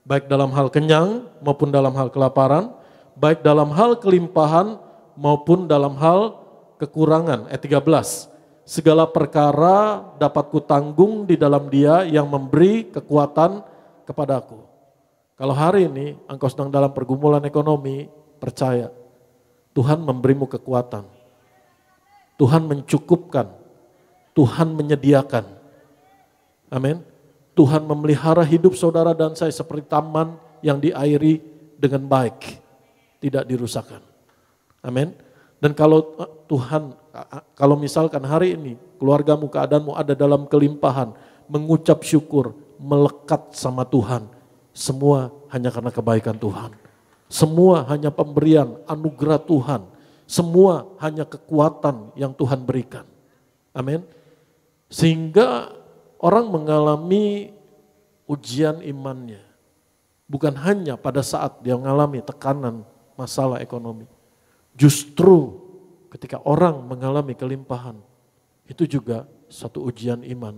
Baik dalam hal kenyang maupun dalam hal kelaparan, baik dalam hal kelimpahan maupun dalam hal kekurangan. Ayat 13. Segala perkara dapat kutanggung di dalam Dia yang memberi kekuatan kepadaku. Kalau hari ini engkau sedang dalam pergumulan ekonomi, percaya Tuhan memberimu kekuatan. Tuhan mencukupkan. Tuhan menyediakan. Amin. Tuhan memelihara hidup saudara dan saya seperti taman yang diairi dengan baik. Tidak dirusakkan. Amin. Dan kalau Tuhan, kalau misalkan hari ini keluargamu, keadaanmu ada dalam kelimpahan, mengucap syukur, melekat sama Tuhan. Semua hanya karena kebaikan Tuhan. Semua hanya pemberian anugerah Tuhan. Semua hanya kekuatan yang Tuhan berikan. Amin. Sehingga orang mengalami ujian imannya. Bukan hanya pada saat dia mengalami tekanan masalah ekonomi. Justru ketika orang mengalami kelimpahan, itu juga satu ujian iman.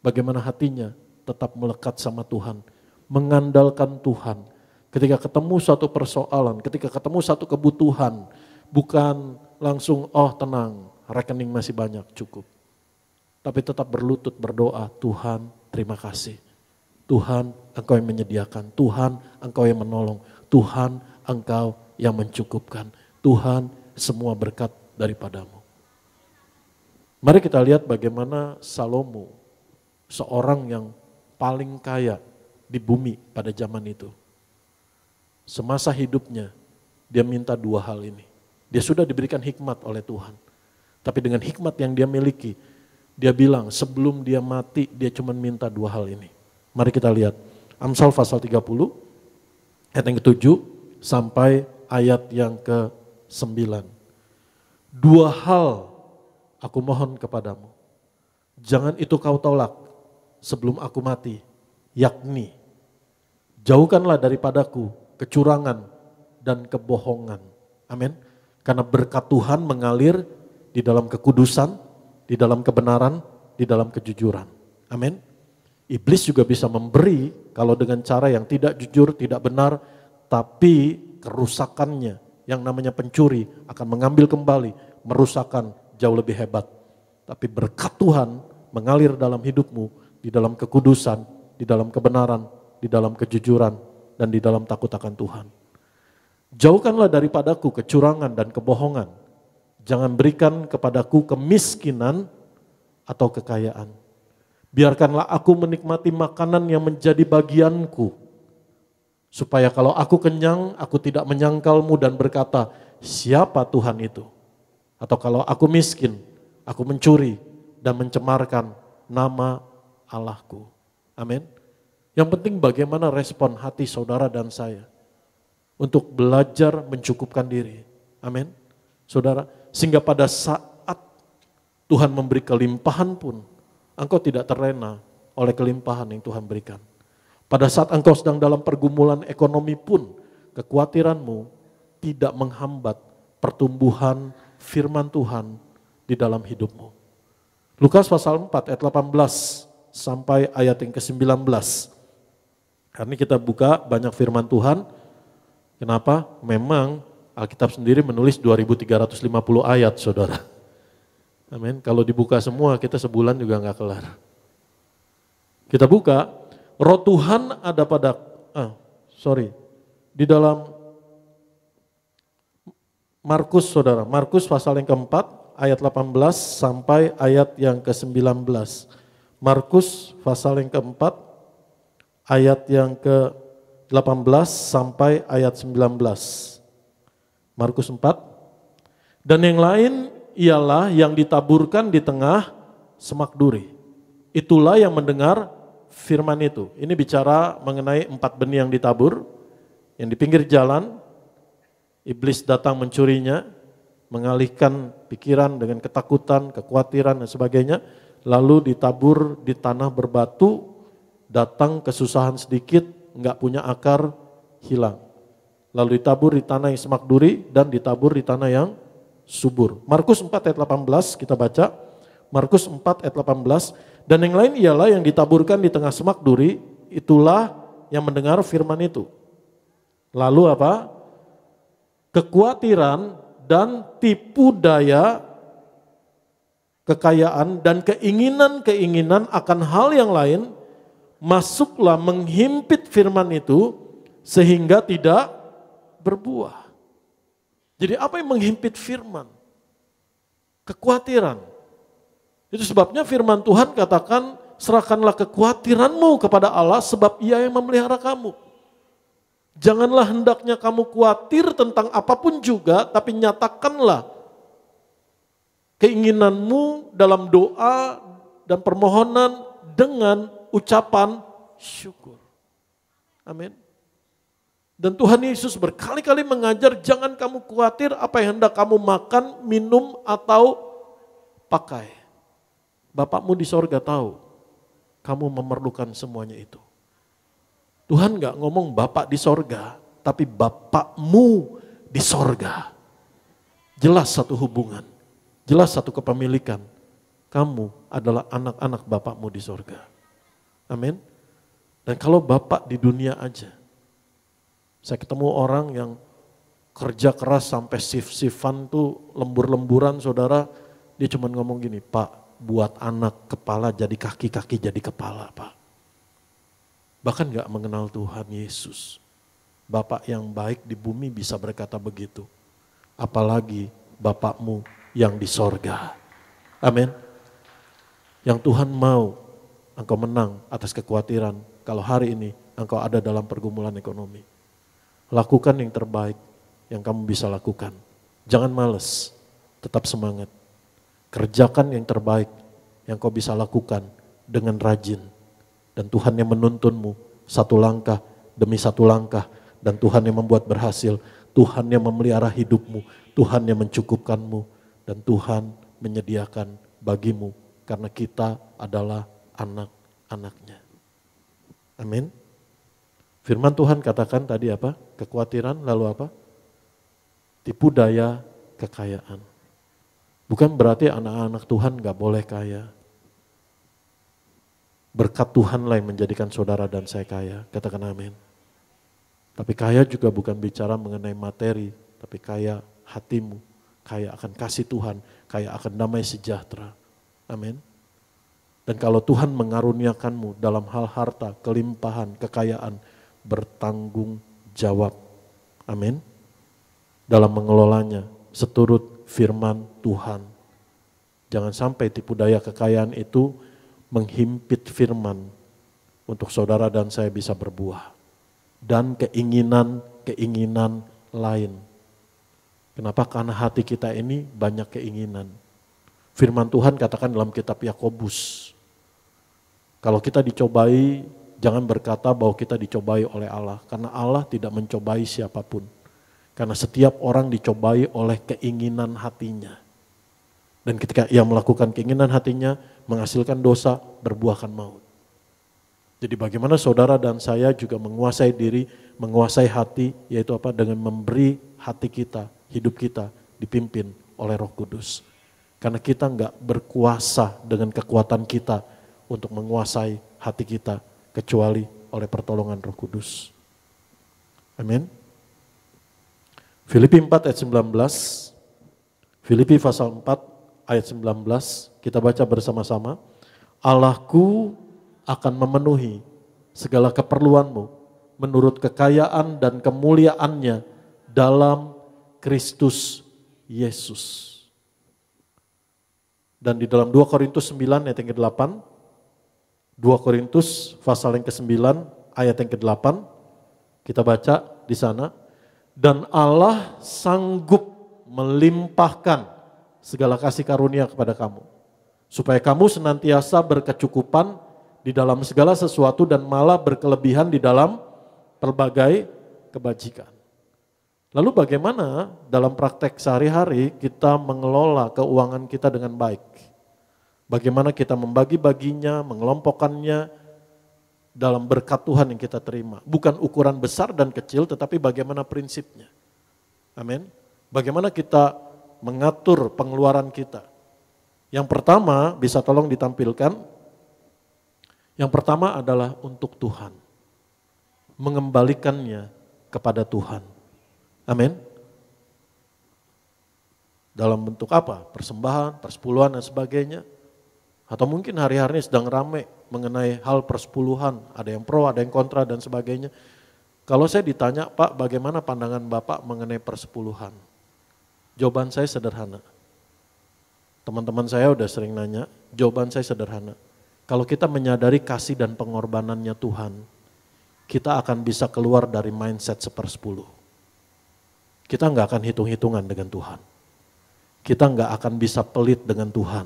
Bagaimana hatinya tetap melekat sama Tuhan, mengandalkan Tuhan. Ketika ketemu satu persoalan, ketika ketemu satu kebutuhan, bukan langsung tenang, rekening masih banyak, cukup. Tapi tetap berlutut berdoa, Tuhan terima kasih. Tuhan Engkau yang menyediakan, Tuhan Engkau yang menolong, Tuhan Engkau yang mencukupkan, Tuhan semua berkat daripadamu. Mari kita lihat bagaimana Salomo, seorang yang paling kaya di bumi pada zaman itu. Semasa hidupnya dia minta dua hal ini. Dia sudah diberikan hikmat oleh Tuhan. Tapi dengan hikmat yang dia miliki, dia bilang sebelum dia mati dia cuma minta dua hal ini. Mari kita lihat Amsal pasal 30 ayat yang ke-7 sampai ayat yang ke-9. Dua hal aku mohon kepadamu. Jangan itu kau tolak sebelum aku mati. Yakni jauhkanlah daripadaku kecurangan dan kebohongan. Amin. Karena berkat Tuhan mengalir di dalam kekudusan, di dalam kebenaran, di dalam kejujuran. Amin. Iblis juga bisa memberi kalau dengan cara yang tidak jujur, tidak benar, tapi kerusakannya yang namanya pencuri akan mengambil kembali, merusakkan jauh lebih hebat. Tapi berkat Tuhan mengalir dalam hidupmu, di dalam kekudusan, di dalam kebenaran, di dalam kejujuran, dan di dalam takut akan Tuhan. Jauhkanlah daripadaku kecurangan dan kebohongan. Jangan berikan kepadaku kemiskinan atau kekayaan. Biarkanlah aku menikmati makanan yang menjadi bagianku. Supaya kalau aku kenyang, aku tidak menyangkalmu dan berkata, siapa Tuhan itu? Atau kalau aku miskin, aku mencuri dan mencemarkan nama Allahku. Amin. Yang penting bagaimana respon hati saudara dan saya untuk belajar mencukupkan diri. Amin. Saudara, sehingga pada saat Tuhan memberi kelimpahan pun, engkau tidak terlena oleh kelimpahan yang Tuhan berikan. Pada saat engkau sedang dalam pergumulan ekonomi pun, kekhawatiranmu tidak menghambat pertumbuhan firman Tuhan di dalam hidupmu. Lukas pasal 4 ayat 18 sampai ayat yang ke-19. Karena kita buka banyak firman Tuhan. Kenapa? Memang Alkitab sendiri menulis 2350 ayat, saudara. Amin. Kalau dibuka semua, kita sebulan juga nggak kelar. Kita buka, roh Tuhan ada pada, di dalam Markus, saudara. Markus pasal yang keempat, ayat 18 sampai ayat yang ke-19. Markus pasal yang keempat, ayat yang ke-18 sampai ayat 19. Markus 4. Dan yang lain ialah yang ditaburkan di tengah semak duri. Itulah yang mendengar firman itu. Ini bicara mengenai 4 benih yang ditabur, yang di pinggir jalan. Iblis datang mencurinya, mengalihkan pikiran dengan ketakutan, kekhawatiran dan sebagainya. Lalu ditabur di tanah berbatu, datang kesusahan sedikit, enggak punya akar, hilang. Lalu ditabur di tanah yang semak duri dan ditabur di tanah yang subur. Markus 4 ayat 18 kita baca. Markus 4 ayat 18. Dan yang lain ialah yang ditaburkan di tengah semak duri, itulah yang mendengar firman itu. Lalu apa? Kekhawatiran dan tipu daya, kekayaan dan keinginan-keinginan akan hal yang lain masuklah menghimpit firman itu sehingga tidak berbuah. Jadi apa yang menghimpit firman? Kekhawatiran. Itu sebabnya firman Tuhan katakan, serahkanlah kekhawatiranmu kepada Allah sebab Ia yang memelihara kamu. Janganlah hendaknya kamu khawatir tentang apapun juga, tapi nyatakanlah keinginanmu dalam doa dan permohonan dengan ucapan syukur. Amin. Dan Tuhan Yesus berkali-kali mengajar, jangan kamu khawatir apa yang hendak kamu makan, minum, atau pakai. Bapakmu di sorga tahu kamu memerlukan semuanya itu. Tuhan gak ngomong Bapak di sorga, tapi Bapakmu di sorga. Jelas satu hubungan, jelas satu kepemilikan. Kamu adalah anak-anak Bapakmu di sorga. Amin. Dan kalau Bapak di dunia aja, saya ketemu orang yang kerja keras sampai shift-shiftan tuh lembur-lemburan saudara, dia cuma ngomong gini, Pak, buat anak kepala jadi kaki jadi kepala, Pak. Bahkan gak mengenal Tuhan Yesus. Bapak yang baik di bumi bisa berkata begitu. Apalagi Bapakmu yang di sorga. Amin. Yang Tuhan mau engkau menang atas kekhawatiran kalau hari ini engkau ada dalam pergumulan ekonomi. Lakukan yang terbaik yang kamu bisa lakukan. Jangan malas, tetap semangat. Kerjakan yang terbaik yang kau bisa lakukan dengan rajin. Dan Tuhan yang menuntunmu satu langkah demi satu langkah. Dan Tuhan yang membuat berhasil. Tuhan yang memelihara hidupmu. Tuhan yang mencukupkanmu. Dan Tuhan menyediakan bagimu. Karena kita adalah anak-anaknya. Amin. Firman Tuhan katakan tadi apa? Kekhawatiran lalu apa? Tipu daya kekayaan. Bukan berarti anak-anak Tuhan gak boleh kaya. Berkat Tuhanlah yang menjadikan saudara dan saya kaya. Katakan amin. Tapi kaya juga bukan bicara mengenai materi. Tapi kaya hatimu. Kaya akan kasih Tuhan. Kaya akan damai sejahtera. Amin. Dan kalau Tuhan mengaruniakanmu dalam hal harta, kelimpahan, kekayaan. Bertanggung jawab. Amin. Dalam mengelolanya. Seturut firman Tuhan. Jangan sampai tipu daya kekayaan itu menghimpit firman untuk saudara dan saya bisa berbuah. Dan keinginan-keinginan lain. Kenapa? Karena hati kita ini banyak keinginan. Firman Tuhan katakan dalam kitab Yakobus. Kalau kita dicobai, jangan berkata bahwa kita dicobai oleh Allah. Karena Allah tidak mencobai siapapun. Karena setiap orang dicobai oleh keinginan hatinya. Dan ketika ia melakukan keinginan hatinya, menghasilkan dosa, berbuahkan maut. Jadi bagaimana saudara dan saya juga menguasai diri, menguasai hati, yaitu apa? Dengan memberi hati kita, hidup kita dipimpin oleh Roh Kudus. Karena kita enggak berkuasa dengan kekuatan kita untuk menguasai hati kita, kecuali oleh pertolongan Roh Kudus. Amin. Filipi 4 ayat 19, Filipi pasal 4 ayat 19, kita baca bersama-sama. Allahku akan memenuhi segala keperluanmu menurut kekayaan dan kemuliaannya dalam Kristus Yesus. Dan di dalam 2 Korintus 9 ayat yang ke-8, 2 Korintus pasal yang ke-9 ayat yang ke-8, kita baca di sana. Dan Allah sanggup melimpahkan segala kasih karunia kepada kamu. Supaya kamu senantiasa berkecukupan di dalam segala sesuatu dan malah berkelebihan di dalam pelbagai kebajikan. Lalu bagaimana dalam praktek sehari-hari kita mengelola keuangan kita dengan baik? Bagaimana kita membagi-baginya, mengelompokkannya dalam berkat Tuhan yang kita terima. Bukan ukuran besar dan kecil, tetapi bagaimana prinsipnya. Amin. Bagaimana kita mengatur pengeluaran kita. Yang pertama bisa tolong ditampilkan. Yang pertama adalah untuk Tuhan. Mengembalikannya kepada Tuhan. Amin. Dalam bentuk apa? Persembahan, persepuluhan dan sebagainya. Atau mungkin hari-hari sedang ramai mengenai hal persepuluhan. Ada yang pro, ada yang kontra dan sebagainya. Kalau saya ditanya, Pak, bagaimana pandangan Bapak mengenai persepuluhan? Jawaban saya sederhana. Teman-teman saya udah sering nanya, jawaban saya sederhana. Kalau kita menyadari kasih dan pengorbanannya Tuhan, kita akan bisa keluar dari mindset 1/10. Kita nggak akan hitung-hitungan dengan Tuhan. Kita nggak akan bisa pelit dengan Tuhan.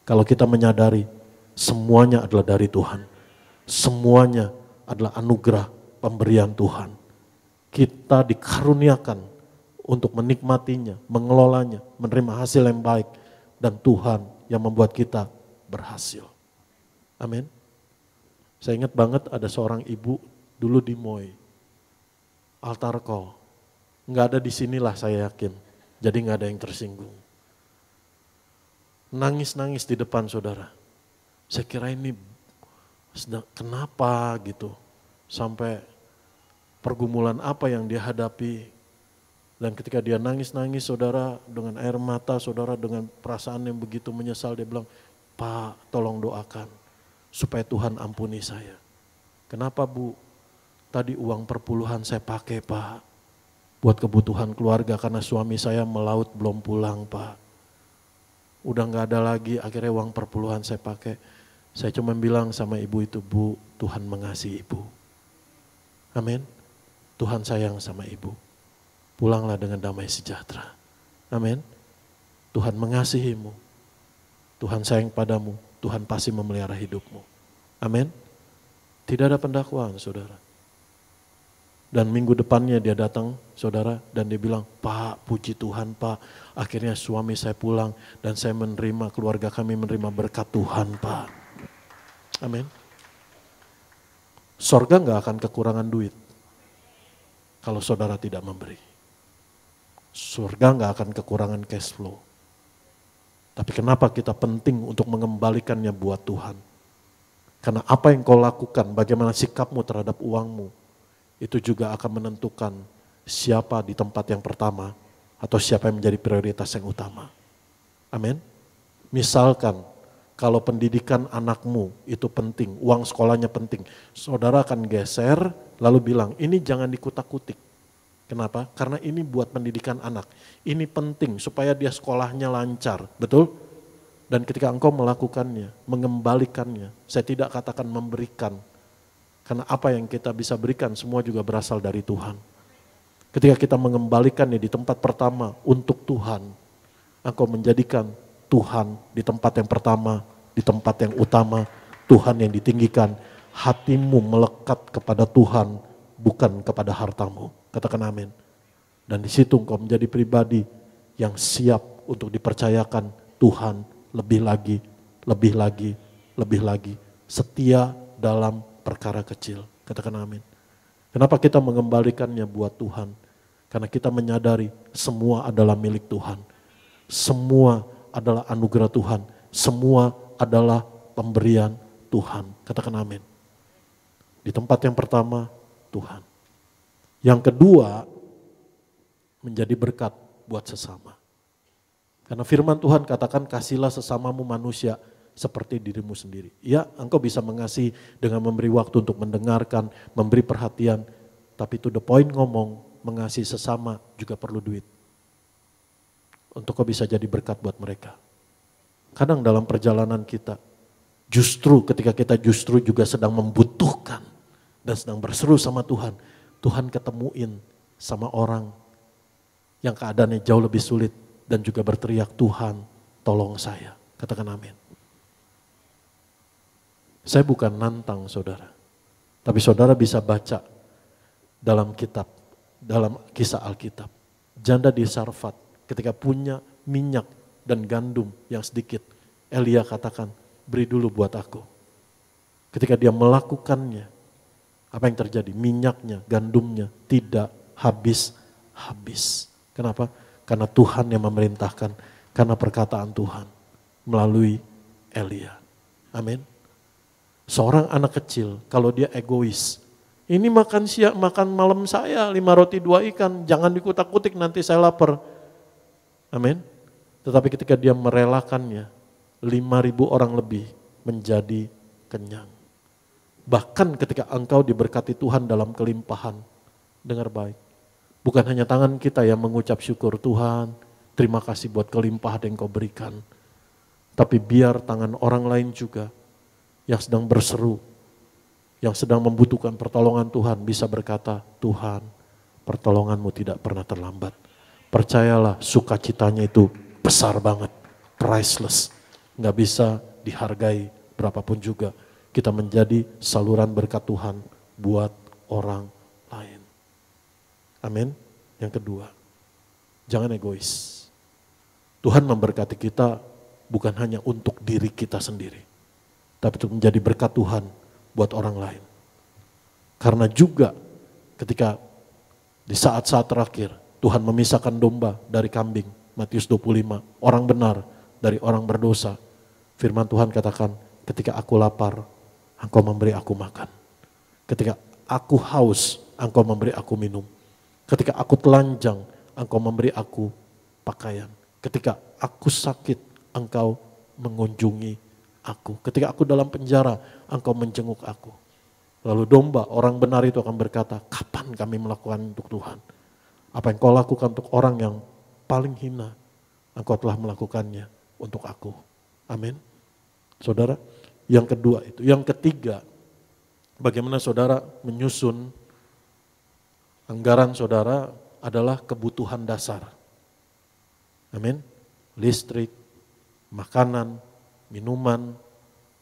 Kalau kita menyadari semuanya adalah dari Tuhan. Semuanya adalah anugerah pemberian Tuhan. Kita dikaruniakan untuk menikmatinya, mengelolanya, menerima hasil yang baik. Dan Tuhan yang membuat kita berhasil. Amin. Saya ingat banget ada seorang ibu dulu di Moi. Altar call. Nggak ada di sinilah saya yakin. Jadi nggak ada yang tersinggung. Nangis-nangis di depan saudara. Saya kira ini kenapa gitu. Sampai pergumulan apa yang dia hadapi. Dan ketika dia nangis-nangis saudara dengan air mata, saudara dengan perasaan yang begitu menyesal, dia bilang, Pak tolong doakan supaya Tuhan ampuni saya. Kenapa Bu? Tadi uang perpuluhan saya pakai Pak, buat kebutuhan keluarga karena suami saya melaut belum pulang Pak. Udah gak ada lagi, akhirnya uang perpuluhan saya pakai. Saya cuma bilang sama ibu itu, Bu Tuhan mengasihi ibu. Amin. Tuhan sayang sama ibu. Pulanglah dengan damai sejahtera. Amin. Tuhan mengasihimu. Tuhan sayang padamu. Tuhan pasti memelihara hidupmu. Amin. Tidak ada pendakwaan saudara. Dan minggu depannya dia datang saudara dan dia bilang, Pak puji Tuhan Pak. Akhirnya suami saya pulang dan saya menerima, keluarga kami menerima berkat Tuhan Pak. Amin. Sorga gak akan kekurangan duit. Kalau saudara tidak memberi. Surga gak akan kekurangan cash flow. Tapi kenapa kita penting untuk mengembalikannya buat Tuhan? Karena apa yang kau lakukan, bagaimana sikapmu terhadap uangmu, itu juga akan menentukan siapa di tempat yang pertama atau siapa yang menjadi prioritas yang utama. Amin. Misalkan kalau pendidikan anakmu itu penting, uang sekolahnya penting, saudara akan geser lalu bilang ini jangan dikutak-kutik. Kenapa? Karena ini buat pendidikan anak. Ini penting supaya dia sekolahnya lancar. Betul? Dan ketika engkau melakukannya, mengembalikannya, saya tidak katakan memberikan. Karena apa yang kita bisa berikan semua juga berasal dari Tuhan. Ketika kita mengembalikannya di tempat pertama untuk Tuhan, engkau menjadikan Tuhan di tempat yang pertama, di tempat yang utama, Tuhan yang ditinggikan. Hatimu melekat kepada Tuhan, bukan kepada hartamu. Katakan amin. Dan di situ engkau menjadi pribadi yang siap untuk dipercayakan Tuhan lebih lagi, lebih lagi, lebih lagi. Setia dalam perkara kecil. Katakan amin. Kenapa kita mengembalikannya buat Tuhan? Karena kita menyadari semua adalah milik Tuhan. Semua adalah anugerah Tuhan. Semua adalah pemberian Tuhan. Katakan amin. Di tempat yang pertama, Tuhan. Yang kedua, menjadi berkat buat sesama. Karena firman Tuhan katakan kasihlah sesamamu manusia seperti dirimu sendiri. Ya, engkau bisa mengasihi dengan memberi waktu untuk mendengarkan, memberi perhatian. Tapi to the point ngomong, mengasihi sesama juga perlu duit. Untuk kau bisa jadi berkat buat mereka. Kadang dalam perjalanan kita, justru ketika kita justru juga sedang membutuhkan dan sedang berseru sama Tuhan, Tuhan ketemuin sama orang yang keadaannya jauh lebih sulit dan juga berteriak, Tuhan tolong saya. Katakan amin. Saya bukan nantang saudara, tapi saudara bisa baca dalam kitab, dalam kisah Alkitab. Janda di Sarfat ketika punya minyak dan gandum yang sedikit, Elia katakan, beri dulu buat aku. Ketika dia melakukannya, apa yang terjadi? Minyaknya, gandumnya tidak habis-habis. Kenapa? Karena Tuhan yang memerintahkan, karena perkataan Tuhan. melalui Elia. Amin. Seorang anak kecil kalau dia egois, ini makan siang, makan malam saya 5 roti 2 ikan, jangan dikutak-kutik nanti saya lapar. Amin. Tetapi ketika dia merelakannya, 5.000 orang lebih menjadi kenyang. Bahkan ketika engkau diberkati Tuhan dalam kelimpahan, dengar baik, bukan hanya tangan kita yang mengucap syukur, Tuhan terima kasih buat kelimpahan yang kau berikan. Tapi biar tangan orang lain juga yang sedang berseru, yang sedang membutuhkan pertolongan Tuhan bisa berkata, Tuhan pertolonganmu tidak pernah terlambat. Percayalah sukacitanya itu besar banget, priceless, gak bisa dihargai berapapun juga. Kita menjadi saluran berkat Tuhan buat orang lain. Amin. Yang kedua, jangan egois. Tuhan memberkati kita bukan hanya untuk diri kita sendiri, tapi untuk menjadi berkat Tuhan buat orang lain. Karena juga ketika di saat-saat terakhir Tuhan memisahkan domba dari kambing, Matius 25, orang benar dari orang berdosa. Firman Tuhan katakan, ketika aku lapar, engkau memberi aku makan. Ketika aku haus, engkau memberi aku minum. Ketika aku telanjang, engkau memberi aku pakaian. Ketika aku sakit, engkau mengunjungi aku. Ketika aku dalam penjara, engkau menjenguk aku. Lalu domba, orang benar itu akan berkata, kapan kami melakukan untuk Tuhan? Apa yang kau lakukan untuk orang yang paling hina, engkau telah melakukannya untuk aku. Amin. Saudara, yang kedua itu. Yang ketiga, bagaimana saudara menyusun anggaran saudara adalah kebutuhan dasar. Amin. Listrik, makanan, minuman,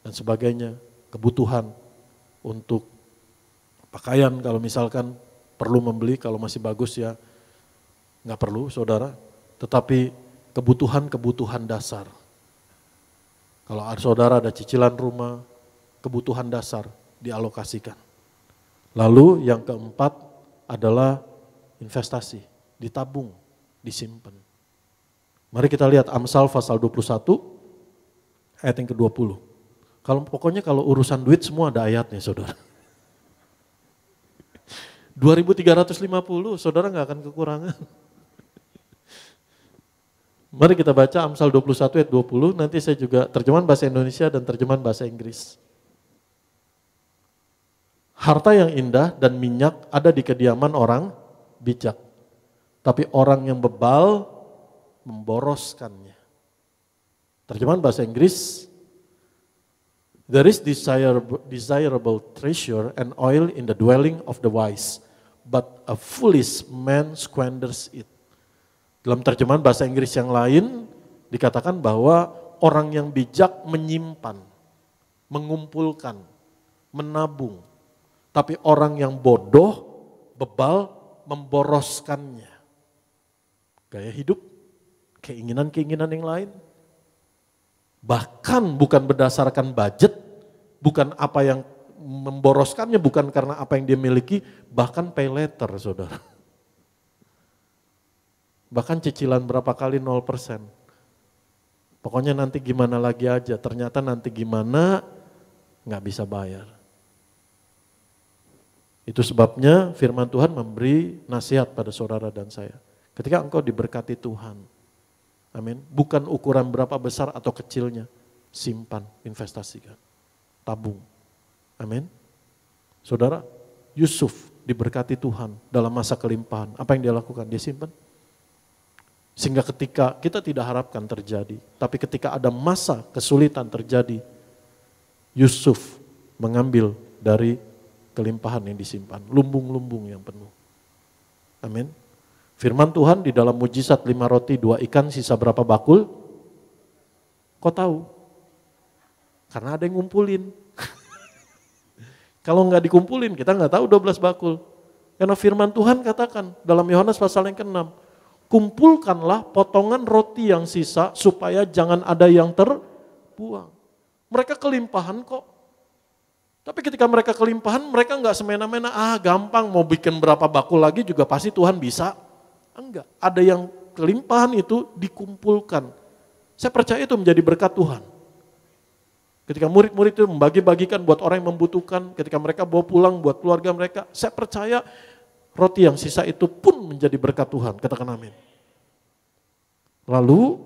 dan sebagainya. Kebutuhan untuk pakaian kalau misalkan perlu membeli, kalau masih bagus ya nggak perlu saudara. Tetapi kebutuhan-kebutuhan dasar. Kalau saudara ada cicilan rumah, kebutuhan dasar dialokasikan. Lalu yang keempat adalah investasi, ditabung, disimpan. Mari kita lihat Amsal pasal 21 ayat yang ke-20. Pokoknya kalau urusan duit semua ada ayatnya saudara. 2350 saudara gak akan kekurangan. Mari kita baca Amsal 21 ayat 20, nanti saya juga terjemahan bahasa Indonesia dan terjemahan bahasa Inggris. Harta yang indah dan minyak ada di kediaman orang bijak, tapi orang yang bebal memboroskannya. Terjemahan bahasa Inggris, there is desirable treasure and oil in the dwelling of the wise, but a foolish man squanders it. Dalam terjemahan bahasa Inggris yang lain dikatakan bahwa orang yang bijak menyimpan, mengumpulkan, menabung. Tapi orang yang bodoh, bebal, memboroskannya. Gaya hidup, keinginan-keinginan yang lain. Bahkan bukan berdasarkan budget, bukan apa yang memboroskannya, bukan karena apa yang dia miliki, bahkan pay later saudara. Bahkan cicilan berapa kali 0%. Pokoknya nanti gimana lagi aja, ternyata nanti gimana gak bisa bayar. Itu sebabnya firman Tuhan memberi nasihat pada saudara dan saya. Ketika engkau diberkati Tuhan, amin, bukan ukuran berapa besar atau kecilnya, simpan, investasikan, tabung, amin. Saudara, Yusuf diberkati Tuhan dalam masa kelimpahan, apa yang dia lakukan? Dia simpan. Sehingga ketika kita tidak harapkan terjadi, tapi ketika ada masa kesulitan terjadi, Yusuf mengambil dari kelimpahan yang disimpan, lumbung-lumbung yang penuh. Amin. Firman Tuhan di dalam mujizat 5 roti 2 ikan sisa berapa bakul? Kau tahu? Karena ada yang ngumpulin. Kalau nggak dikumpulin kita nggak tahu 12 bakul. Karena firman Tuhan katakan dalam Yohanes pasal yang ke-6, kumpulkanlah potongan roti yang sisa supaya jangan ada yang terbuang. Mereka kelimpahan kok. Tapi ketika mereka kelimpahan, mereka nggak semena-mena, gampang mau bikin berapa bakul lagi juga pasti Tuhan bisa. Enggak, ada yang kelimpahan itu dikumpulkan Saya percaya itu menjadi berkat Tuhan. Ketika murid-murid itu membagi-bagikan buat orang yang membutuhkan, ketika mereka bawa pulang buat keluarga mereka, saya percaya roti yang sisa itu pun menjadi berkat Tuhan. Katakan amin. Lalu,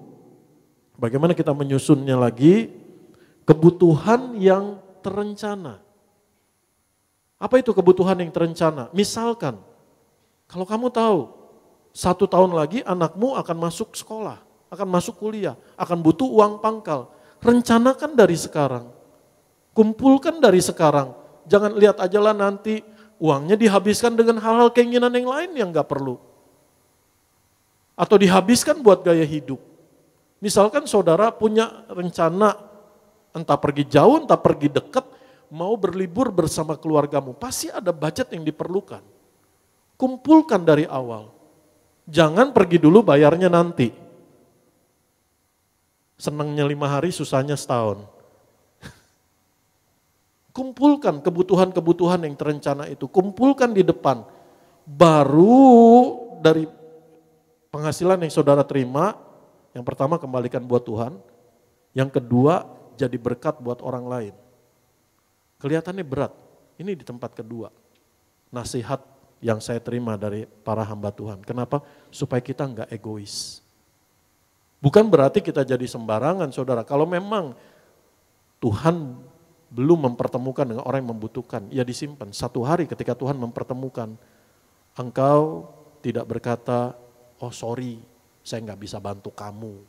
bagaimana kita menyusunnya lagi? Kebutuhan yang terencana. Apa itu kebutuhan yang terencana? Misalkan, kalau kamu tahu, 1 tahun lagi anakmu akan masuk sekolah, akan masuk kuliah, akan butuh uang pangkal. Rencanakan dari sekarang, kumpulkan dari sekarang. Jangan lihat aja lah nanti uangnya dihabiskan dengan hal-hal keinginan yang lain yang gak perlu. Atau dihabiskan buat gaya hidup. Misalkan saudara punya rencana, entah pergi jauh, entah pergi dekat, mau berlibur bersama keluargamu. Pasti ada budget yang diperlukan. Kumpulkan dari awal. Jangan pergi dulu bayarnya nanti. Senangnya 5 hari, susahnya setahun. Kumpulkan kebutuhan-kebutuhan yang terencana itu. Kumpulkan di depan. Baru dari penghasilan yang saudara terima, yang pertama kembalikan buat Tuhan. Yang kedua jadi berkat buat orang lain. Kelihatannya berat. Ini di tempat kedua. Nasihat yang saya terima dari para hamba Tuhan. Kenapa? Supaya kita enggak egois. Bukan berarti kita jadi sembarangan, saudara. Kalau memang Tuhan belum mempertemukan dengan orang yang membutuhkan, ya disimpan. 1 hari ketika Tuhan mempertemukan, engkau tidak berkata, oh sorry, saya nggak bisa bantu kamu.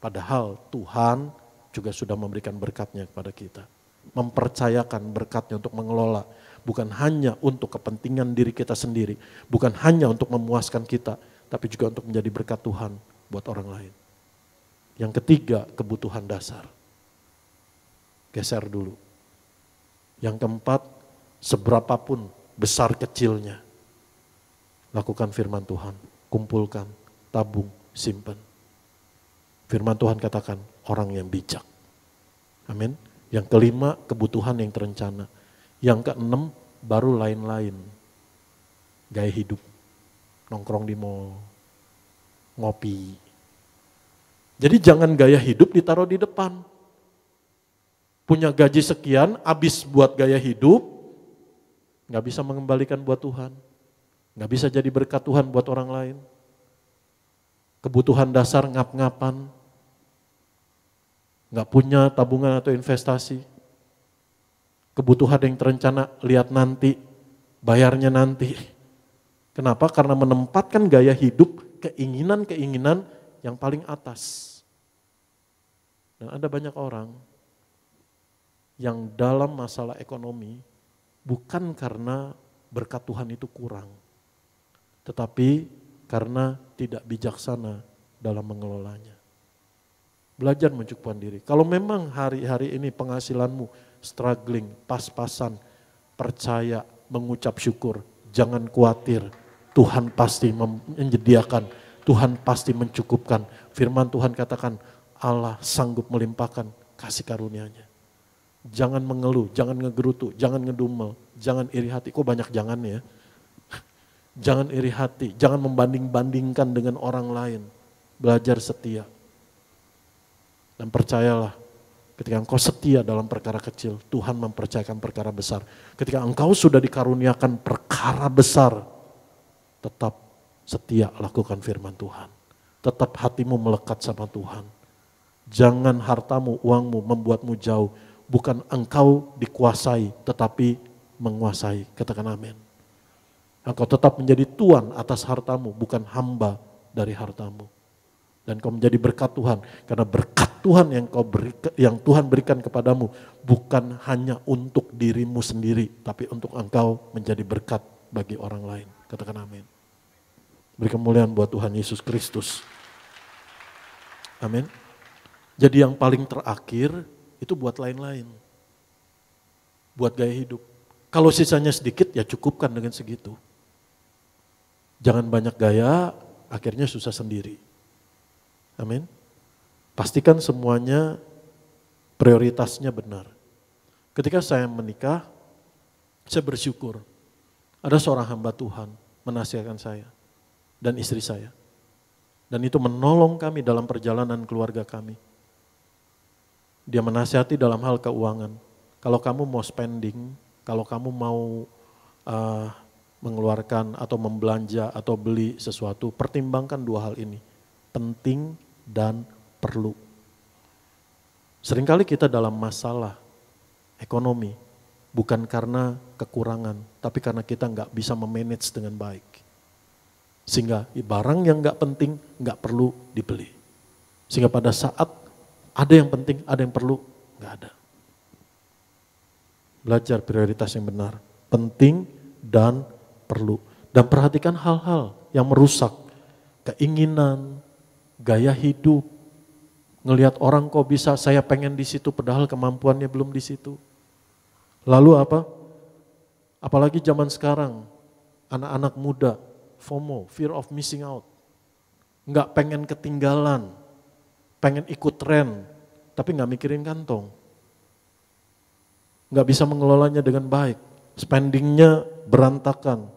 Padahal Tuhan juga sudah memberikan berkatnya kepada kita. Mempercayakan berkatnya untuk mengelola. Bukan hanya untuk kepentingan diri kita sendiri. Bukan hanya untuk memuaskan kita, tapi juga untuk menjadi berkat Tuhan buat orang lain. Yang ketiga, kebutuhan dasar. Geser dulu. Yang keempat, seberapapun besar kecilnya, lakukan firman Tuhan. Kumpulkan, tabung, simpan. Firman Tuhan katakan, orang yang bijak. Amin. Yang kelima, kebutuhan yang terencana. Yang keenam, baru lain-lain. Gaya hidup. Nongkrong di mall. Ngopi. Jadi jangan gaya hidup ditaruh di depan. Punya gaji sekian, habis buat gaya hidup, gak bisa mengembalikan buat Tuhan. Gak bisa jadi berkat Tuhan buat orang lain. Kebutuhan dasar ngap-ngapan. Gak punya tabungan atau investasi. Kebutuhan yang terencana, lihat nanti, bayarnya nanti. Kenapa? Karena menempatkan gaya hidup, keinginan-keinginan yang paling atas. Dan ada banyak orang yang dalam masalah ekonomi bukan karena berkat Tuhan itu kurang, tetapi karena tidak bijaksana dalam mengelolanya. Belajar mencukupkan diri. Kalau memang hari-hari ini penghasilanmu struggling, pas-pasan, percaya, mengucap syukur, jangan khawatir. Tuhan pasti menyediakan, Tuhan pasti mencukupkan. Firman Tuhan katakan, Allah sanggup melimpahkan kasih karunia-Nya. Jangan mengeluh, jangan ngegerutu, jangan ngedumel, jangan iri hati. Kok banyak jangan ya? Jangan iri hati, jangan membanding-bandingkan dengan orang lain. Belajar setia. Dan percayalah, ketika engkau setia dalam perkara kecil, Tuhan mempercayakan perkara besar. Ketika engkau sudah dikaruniakan perkara besar, tetap setia lakukan firman Tuhan. Tetap hatimu melekat sama Tuhan. Jangan hartamu, uangmu membuatmu jauh. Bukan engkau dikuasai, tetapi menguasai. Katakan amin. Engkau tetap menjadi tuan atas hartamu, bukan hamba dari hartamu. Dan kau menjadi berkat Tuhan, karena berkat Tuhan yang Tuhan berikan kepadamu bukan hanya untuk dirimu sendiri, tapi untuk engkau menjadi berkat bagi orang lain. Katakan amin. Beri kemuliaan buat Tuhan Yesus Kristus. Amin. Jadi yang paling terakhir itu buat lain-lain. Buat gaya hidup. Kalau sisanya sedikit ya cukupkan dengan segitu. Jangan banyak gaya, akhirnya susah sendiri. Amin. Pastikan semuanya prioritasnya benar. Ketika saya menikah, saya bersyukur. Ada seorang hamba Tuhan menasihatkan saya dan istri saya. Dan itu menolong kami dalam perjalanan keluarga kami. Dia menasihati dalam hal keuangan. Kalau kamu mau spending, kalau kamu mau mengeluarkan atau membelanja atau beli sesuatu, pertimbangkan dua hal ini. Penting dan perlu. Seringkali kita dalam masalah ekonomi, bukan karena kekurangan, tapi karena kita nggak bisa memanage dengan baik. Sehingga barang yang nggak penting, nggak perlu dibeli. Sehingga pada saat ada yang penting, ada yang perlu, nggak ada. Belajar prioritas yang benar, penting dan perlu. Dan perhatikan hal-hal yang merusak keinginan, gaya hidup. Ngelihat orang kok bisa, saya pengen di situ, padahal kemampuannya belum di situ. Lalu apa? Apalagi zaman sekarang, anak-anak muda, FOMO, fear of missing out. Nggak pengen ketinggalan, pengen ikut tren, tapi nggak mikirin kantong. Nggak bisa mengelolanya dengan baik, spendingnya berantakan.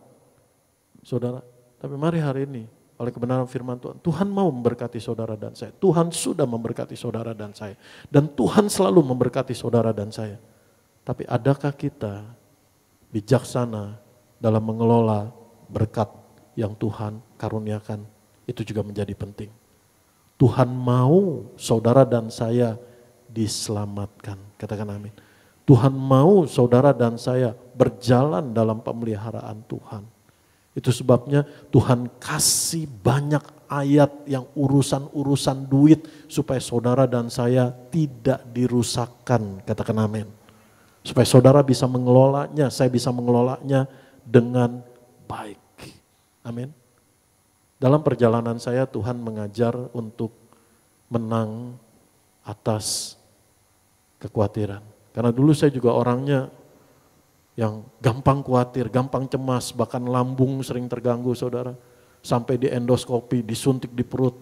Saudara, tapi mari hari ini, oleh kebenaran firman Tuhan, Tuhan mau memberkati saudara dan saya. Tuhan sudah memberkati saudara dan saya. Dan Tuhan selalu memberkati saudara dan saya. Tapi adakah kita bijaksana dalam mengelola berkat yang Tuhan karuniakan? Itu juga menjadi penting. Tuhan mau saudara dan saya diselamatkan. Katakan amin. Tuhan mau saudara dan saya berjalan dalam pemeliharaan Tuhan. Itu sebabnya Tuhan kasih banyak ayat yang urusan-urusan duit supaya saudara dan saya tidak dirusakkan. Katakan amin. Supaya saudara bisa mengelolanya, saya bisa mengelolanya dengan baik. Amin. Dalam perjalanan saya Tuhan mengajar untuk menang atas kekhawatiran. Karena dulu saya juga orangnya yang gampang khawatir, gampang cemas, bahkan lambung sering terganggu saudara. Sampai di endoskopi, disuntik di perut,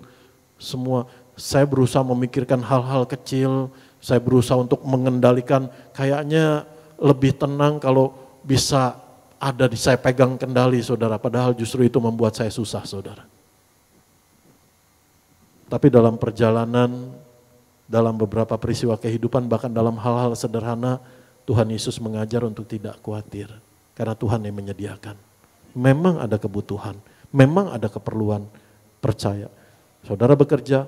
semua. Saya berusaha memikirkan hal-hal kecil, saya berusaha untuk mengendalikan, kayaknya lebih tenang kalau bisa ada di saya pegang kendali saudara. Padahal justru itu membuat saya susah saudara. Tapi dalam perjalanan, dalam beberapa peristiwa kehidupan, bahkan dalam hal-hal sederhana, Tuhan Yesus mengajar untuk tidak khawatir. Karena Tuhan yang menyediakan. Memang ada kebutuhan, memang ada keperluan, percaya. Saudara bekerja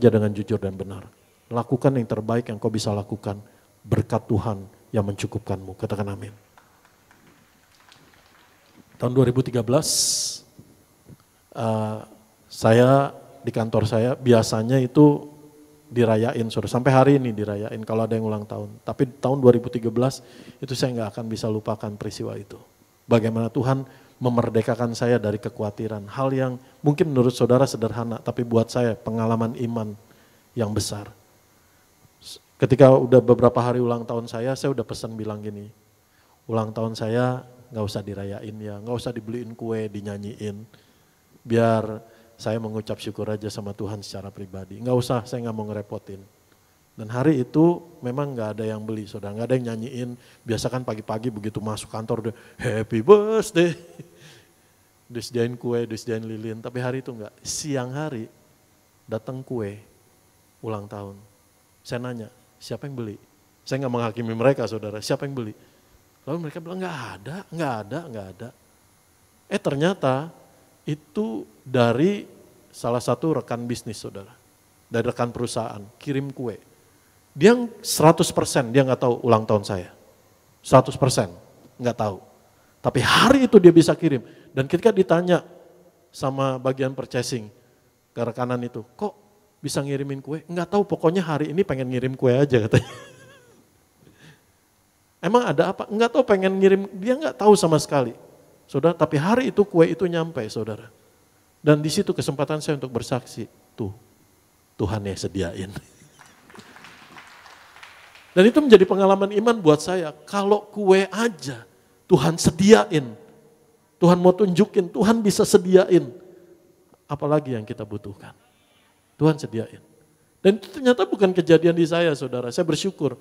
dengan jujur dan benar. Lakukan yang terbaik yang kau bisa lakukan. Berkat Tuhan yang mencukupkanmu. Katakan amin. Tahun 2013, saya di kantor saya biasanya itu dirayain, saudara. Sampai hari ini dirayain kalau ada yang ulang tahun. Tapi tahun 2013 itu saya nggak akan bisa lupakan peristiwa itu. Bagaimana Tuhan memerdekakan saya dari kekhawatiran. Hal yang mungkin menurut saudara sederhana, tapi buat saya pengalaman iman yang besar. Ketika udah beberapa hari ulang tahun saya udah pesan bilang gini, ulang tahun saya nggak usah dirayain ya, nggak usah dibeliin kue, dinyanyiin. Biar saya mengucap syukur aja sama Tuhan secara pribadi. Nggak usah, saya nggak mau ngerepotin. Dan hari itu memang nggak ada yang beli, saudara. Nggak ada yang nyanyiin. Biasa kan pagi-pagi begitu masuk kantor udah happy birthday. Disediain kue, disediain lilin. Tapi hari itu nggak. Siang hari datang kue ulang tahun. Saya nanya, siapa yang beli? Saya nggak menghakimi mereka saudara, siapa yang beli? Lalu mereka bilang nggak ada. Ternyata itu dari salah satu rekan bisnis saudara, dari rekan perusahaan, kirim kue. Dia 100% dia nggak tahu ulang tahun saya, 100% nggak tahu. Tapi hari itu dia bisa kirim. Dan ketika ditanya sama bagian purchasing ke rekanan itu, kok bisa ngirimin kue? Nggak tahu, pokoknya hari ini pengen ngirim kue aja katanya. Emang ada apa? Nggak tahu, pengen ngirim, dia nggak tahu sama sekali. Saudara, tapi hari itu kue itu nyampe saudara. Dan di situ kesempatan saya untuk bersaksi. Tuh, Tuhan yang sediain. Dan itu menjadi pengalaman iman buat saya. Kalau kue aja Tuhan sediain. Tuhan mau tunjukin, Tuhan bisa sediain. Apalagi yang kita butuhkan. Tuhan sediain. Dan itu ternyata bukan kejadian di saya saudara. Saya bersyukur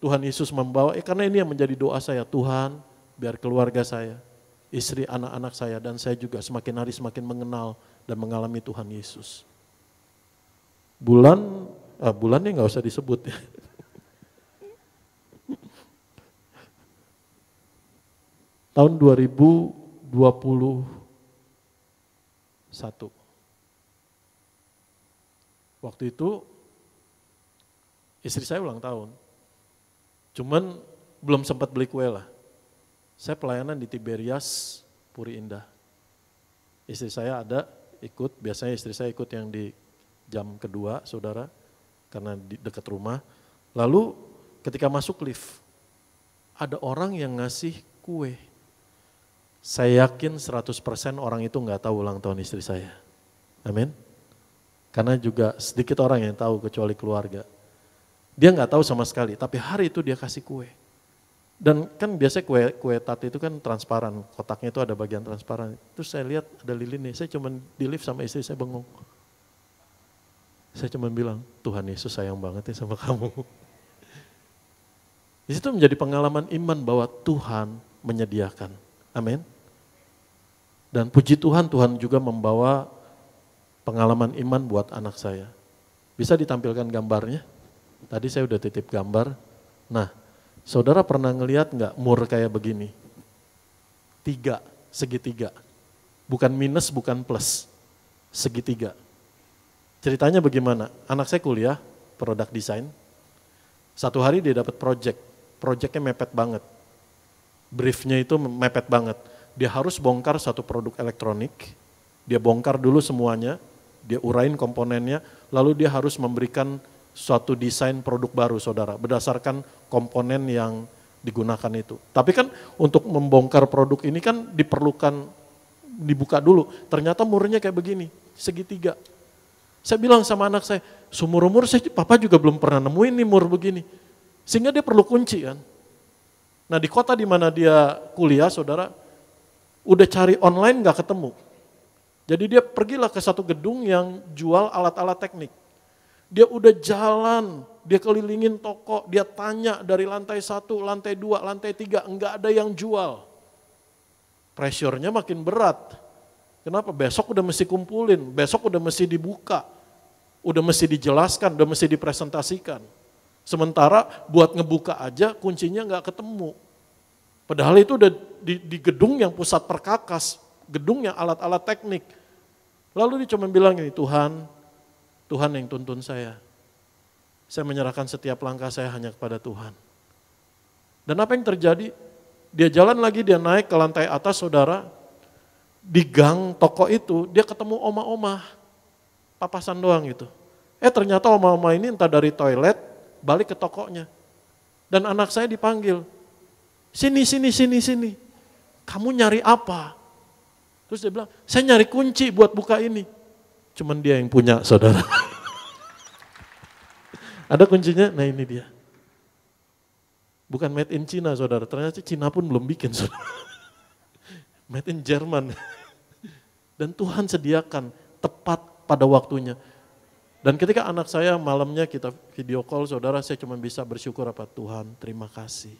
Tuhan Yesus membawa, karena ini yang menjadi doa saya. Tuhan, biar keluarga saya, istri, anak-anak saya, dan saya juga semakin hari semakin mengenal dan mengalami Tuhan Yesus. bulannya nggak usah disebut ya. Tahun 2021. Waktu itu istri saya ulang tahun. Cuman belum sempat beli kue lah. Saya pelayanan di Tiberias, Puri Indah. Istri saya ada ikut, biasanya istri saya ikut yang di jam kedua, saudara, karena di dekat rumah. Lalu ketika masuk lift, ada orang yang ngasih kue. Saya yakin 100% orang itu nggak tahu ulang tahun istri saya. Amin. Karena juga sedikit orang yang tahu kecuali keluarga. Dia nggak tahu sama sekali, tapi hari itu dia kasih kue. Dan kan biasanya kue tati itu kan transparan, kotaknya itu ada bagian transparan. Terus saya lihat ada lilinnya, saya cuma di lift sama istri saya bengong. Saya cuma bilang, Tuhan Yesus sayang banget ya sama kamu. Di situ menjadi pengalaman iman bahwa Tuhan menyediakan. Amin. Dan puji Tuhan, Tuhan juga membawa pengalaman iman buat anak saya. Bisa ditampilkan gambarnya? Tadi saya udah titip gambar. Nah, saudara pernah ngelihat nggak mur kayak begini? 3, segitiga. Bukan minus, bukan plus. Segitiga. Ceritanya bagaimana? Anak saya kuliah, produk desain. Satu hari dia dapat project. Projectnya mepet banget. Briefnya itu mepet banget. Dia harus bongkar satu produk elektronik. Dia bongkar dulu semuanya. Dia urain komponennya. Lalu dia harus memberikan suatu desain produk baru, saudara, berdasarkan komponen yang digunakan itu. Tapi kan untuk membongkar produk ini kan diperlukan dibuka dulu. Ternyata murnya kayak begini, segitiga. Saya bilang sama anak saya, seumur-umur papa juga belum pernah nemuin nih mur begini. Sehingga dia perlu kunci kan. Nah di kota di mana dia kuliah, saudara, udah cari online gak ketemu. Jadi dia pergilah ke satu gedung yang jual alat-alat teknik. Dia udah jalan, dia kelilingin toko, dia tanya dari lantai 1, lantai 2, lantai 3, enggak ada yang jual. Pressure-nya makin berat. Kenapa? Besok udah mesti kumpulin, besok udah mesti dibuka, udah mesti dijelaskan, udah mesti dipresentasikan. Sementara buat ngebuka aja kuncinya enggak ketemu. Padahal itu udah di gedung yang pusat perkakas, gedung yang alat-alat teknik. Lalu dia cuma bilang ini, Tuhan yang tuntun saya. Saya menyerahkan setiap langkah saya hanya kepada Tuhan. Dan apa yang terjadi? Dia jalan lagi, dia naik ke lantai atas, saudara. Di gang toko itu, dia ketemu oma-oma. Papasan doang gitu. Ternyata oma-oma ini entah dari toilet, balik ke tokonya. Dan anak saya dipanggil. Sini. Kamu nyari apa? Terus dia bilang, saya nyari kunci buat buka ini. Cuman dia yang punya, saudara. Ada kuncinya, nah ini dia. Bukan made in China, saudara. Ternyata China pun belum bikin, saudara. Made in Jerman. Dan Tuhan sediakan tepat pada waktunya. Dan ketika anak saya malamnya kita video call, saudara, saya cuma bisa bersyukur apa? Tuhan, terima kasih.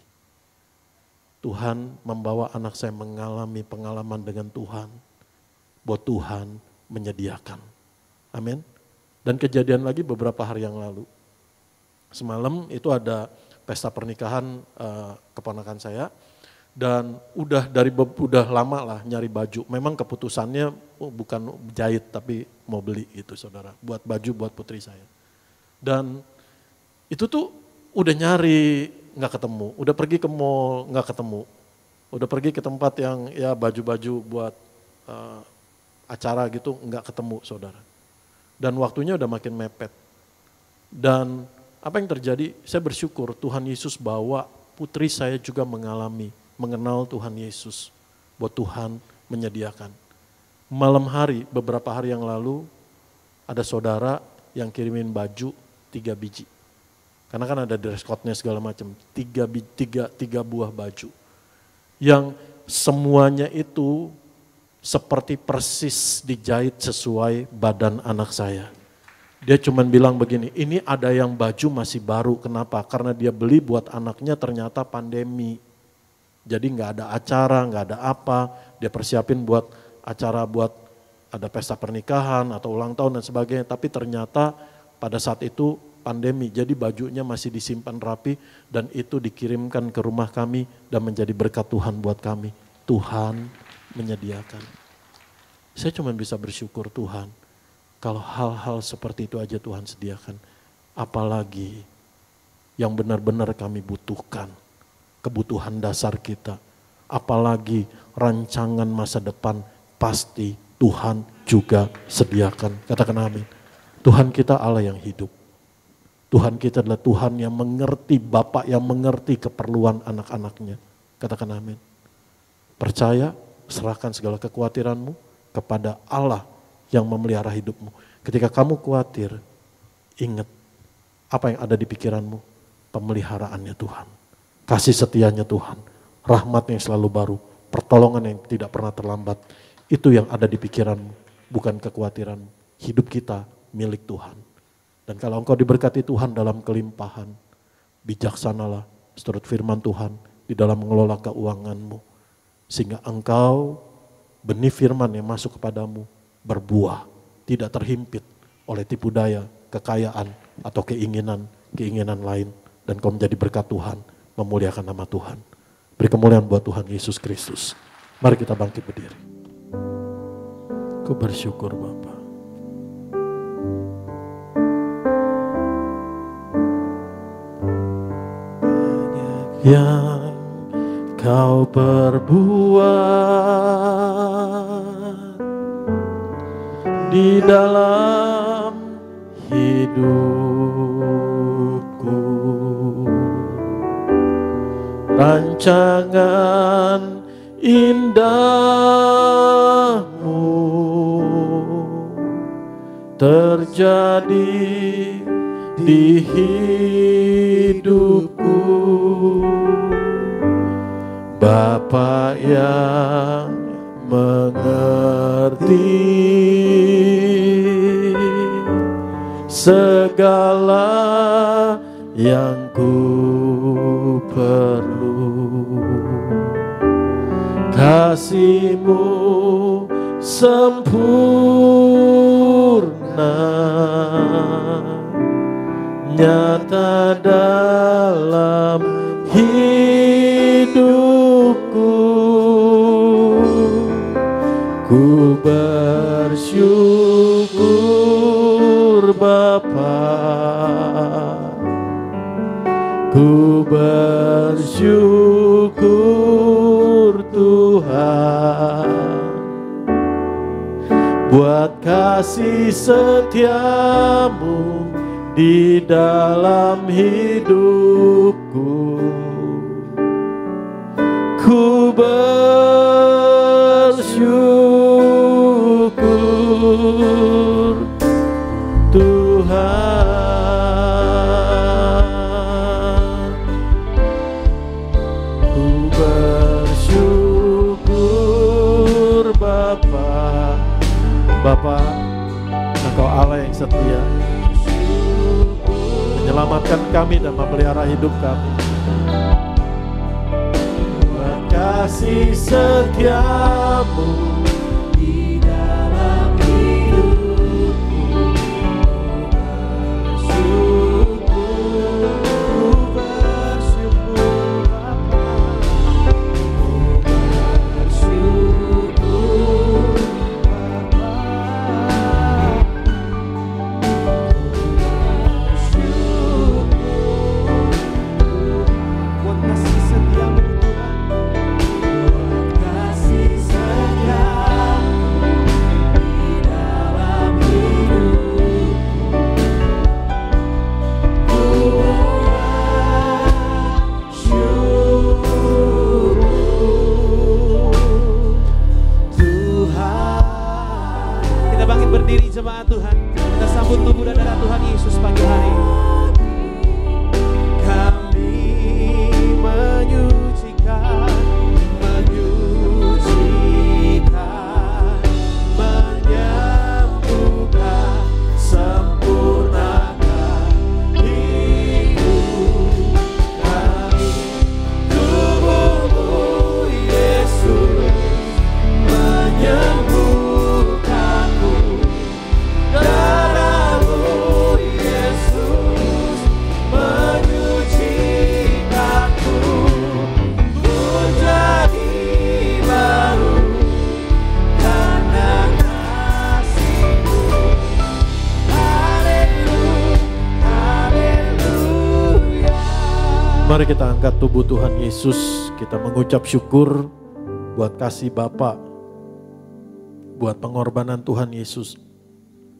Tuhan membawa anak saya mengalami pengalaman dengan Tuhan. Bahwa Tuhan menyediakan. Amin. Dan kejadian lagi beberapa hari yang lalu. Semalam itu ada pesta pernikahan keponakan saya. Dan udah lama lah nyari baju. Memang keputusannya bukan jahit tapi mau beli gitu, saudara. Buat baju buat putri saya. Dan itu tuh udah nyari nggak ketemu. Udah pergi ke mall nggak ketemu. Udah pergi ke tempat yang ya baju-baju buat acara gitu nggak ketemu, saudara. Dan waktunya udah makin mepet. Dan apa yang terjadi? Saya bersyukur Tuhan Yesus bawa putri saya juga mengenal Tuhan Yesus. Buat Tuhan menyediakan. Malam hari, beberapa hari yang lalu, ada saudara yang kirimin baju 3 biji. Karena kan ada dress code-nya segala macam. 3 buah baju. Yang semuanya itu seperti persis dijahit sesuai badan anak saya. Dia cuma bilang begini, ini ada yang baju masih baru, kenapa? Karena dia beli buat anaknya ternyata pandemi. Jadi nggak ada acara, nggak ada apa, dia persiapin buat acara buat ada pesta pernikahan atau ulang tahun dan sebagainya. Tapi ternyata Pada saat itu pandemi, jadi bajunya masih disimpan rapi dan itu dikirimkan ke rumah kami dan menjadi berkat Tuhan buat kami. Tuhan menyediakan. Saya cuma bisa bersyukur Tuhan, kalau hal-hal seperti itu aja Tuhan sediakan. Apalagi yang benar-benar kami butuhkan, kebutuhan dasar kita. Apalagi rancangan masa depan pasti Tuhan juga sediakan. Katakan amin. Tuhan kita Allah yang hidup. Tuhan kita adalah Tuhan yang mengerti, Bapa yang mengerti keperluan anak-anaknya. Katakan amin. Percaya, serahkan segala kekhawatiranmu kepada Allah yang memelihara hidupmu. Ketika kamu khawatir, ingat apa yang ada di pikiranmu, pemeliharaannya Tuhan. Kasih setianya Tuhan, rahmat yang selalu baru, pertolongan yang tidak pernah terlambat. Itu yang ada di pikiranmu, bukan kekhawatiranmu. Hidup kita milik Tuhan. Dan kalau engkau diberkati Tuhan dalam kelimpahan, bijaksanalah seturut firman Tuhan di dalam mengelola keuanganmu. Sehingga engkau benih firman yang masuk kepadamu berbuah, tidak terhimpit oleh tipu daya, kekayaan, atau keinginan lain. Dan kau menjadi berkat Tuhan, memuliakan nama Tuhan. Beri kemuliaan buat Tuhan Yesus Kristus. Mari kita bangkit berdiri. Ku bersyukur Bapa. Yang kau perbuat di dalam hidupku, rancangan indahmu terjadi di hidupku. Bapa yang mengerti segala yang ku perlu, kasih-Mu sempurna nyata dalam hidupku. Ku bersyukur Bapa, ku bersyukur Tuhan, buat kasih setiamu di dalam hidupku. Ku bersyukur Tuhan, ku bersyukur Bapa. Bapa, Engkau Allah yang setia, menyelamatkan kami dan memelihara hidup kami. Kasih setiamu di dalam hidupku. Bersyukur Bapa, bersyukur Bapa, bersyukur buat kasih setiamu. Mari kita angkat tubuh Tuhan Yesus, kita mengucap syukur buat kasih Bapa, buat pengorbanan Tuhan Yesus,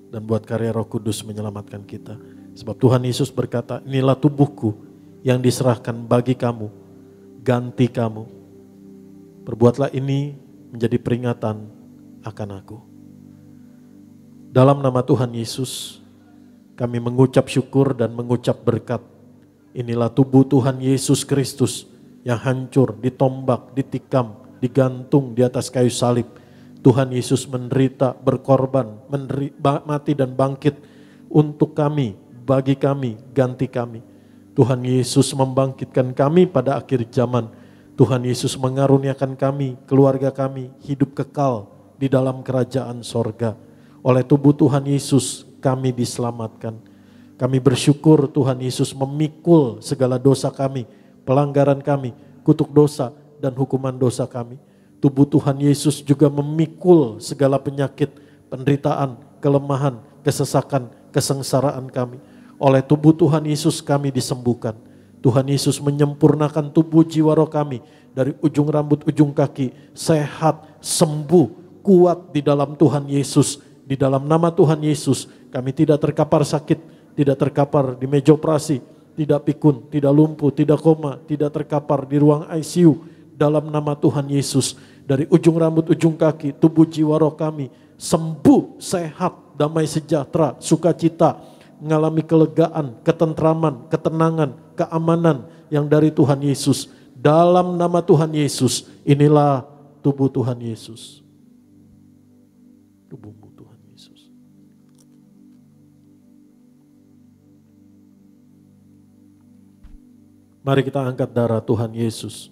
dan buat karya Roh Kudus menyelamatkan kita. Sebab Tuhan Yesus berkata, inilah tubuhku yang diserahkan bagi kamu, ganti kamu. Perbuatlah ini menjadi peringatan akan aku. Dalam nama Tuhan Yesus, kami mengucap syukur dan mengucap berkat. Inilah tubuh Tuhan Yesus Kristus yang hancur, ditombak, ditikam, digantung di atas kayu salib. Tuhan Yesus menderita, berkorban, mati dan bangkit untuk kami, bagi kami, ganti kami. Tuhan Yesus membangkitkan kami pada akhir zaman. Tuhan Yesus mengaruniakan kami, keluarga kami, hidup kekal di dalam kerajaan sorga. Oleh tubuh Tuhan Yesus kami diselamatkan. Kami bersyukur Tuhan Yesus memikul segala dosa kami, pelanggaran kami, kutuk dosa dan hukuman dosa kami. Tubuh Tuhan Yesus juga memikul segala penyakit, penderitaan, kelemahan, kesesakan, kesengsaraan kami. Oleh tubuh Tuhan Yesus kami disembuhkan. Tuhan Yesus menyempurnakan tubuh jiwa roh kami dari ujung rambut ujung kaki, sehat, sembuh, kuat di dalam Tuhan Yesus. Di dalam nama Tuhan Yesus kami tidak terkapar sakit, tidak terkapar di meja operasi, tidak pikun, tidak lumpuh, tidak koma, tidak terkapar di ruang ICU. Dalam nama Tuhan Yesus, dari ujung rambut ujung kaki, tubuh jiwa roh kami sembuh, sehat, damai sejahtera, sukacita, mengalami kelegaan, ketentraman, ketenangan, keamanan yang dari Tuhan Yesus. Dalam nama Tuhan Yesus, inilah tubuh Tuhan Yesus. Tubuhmu Tuhan Yesus. Mari kita angkat darah Tuhan Yesus.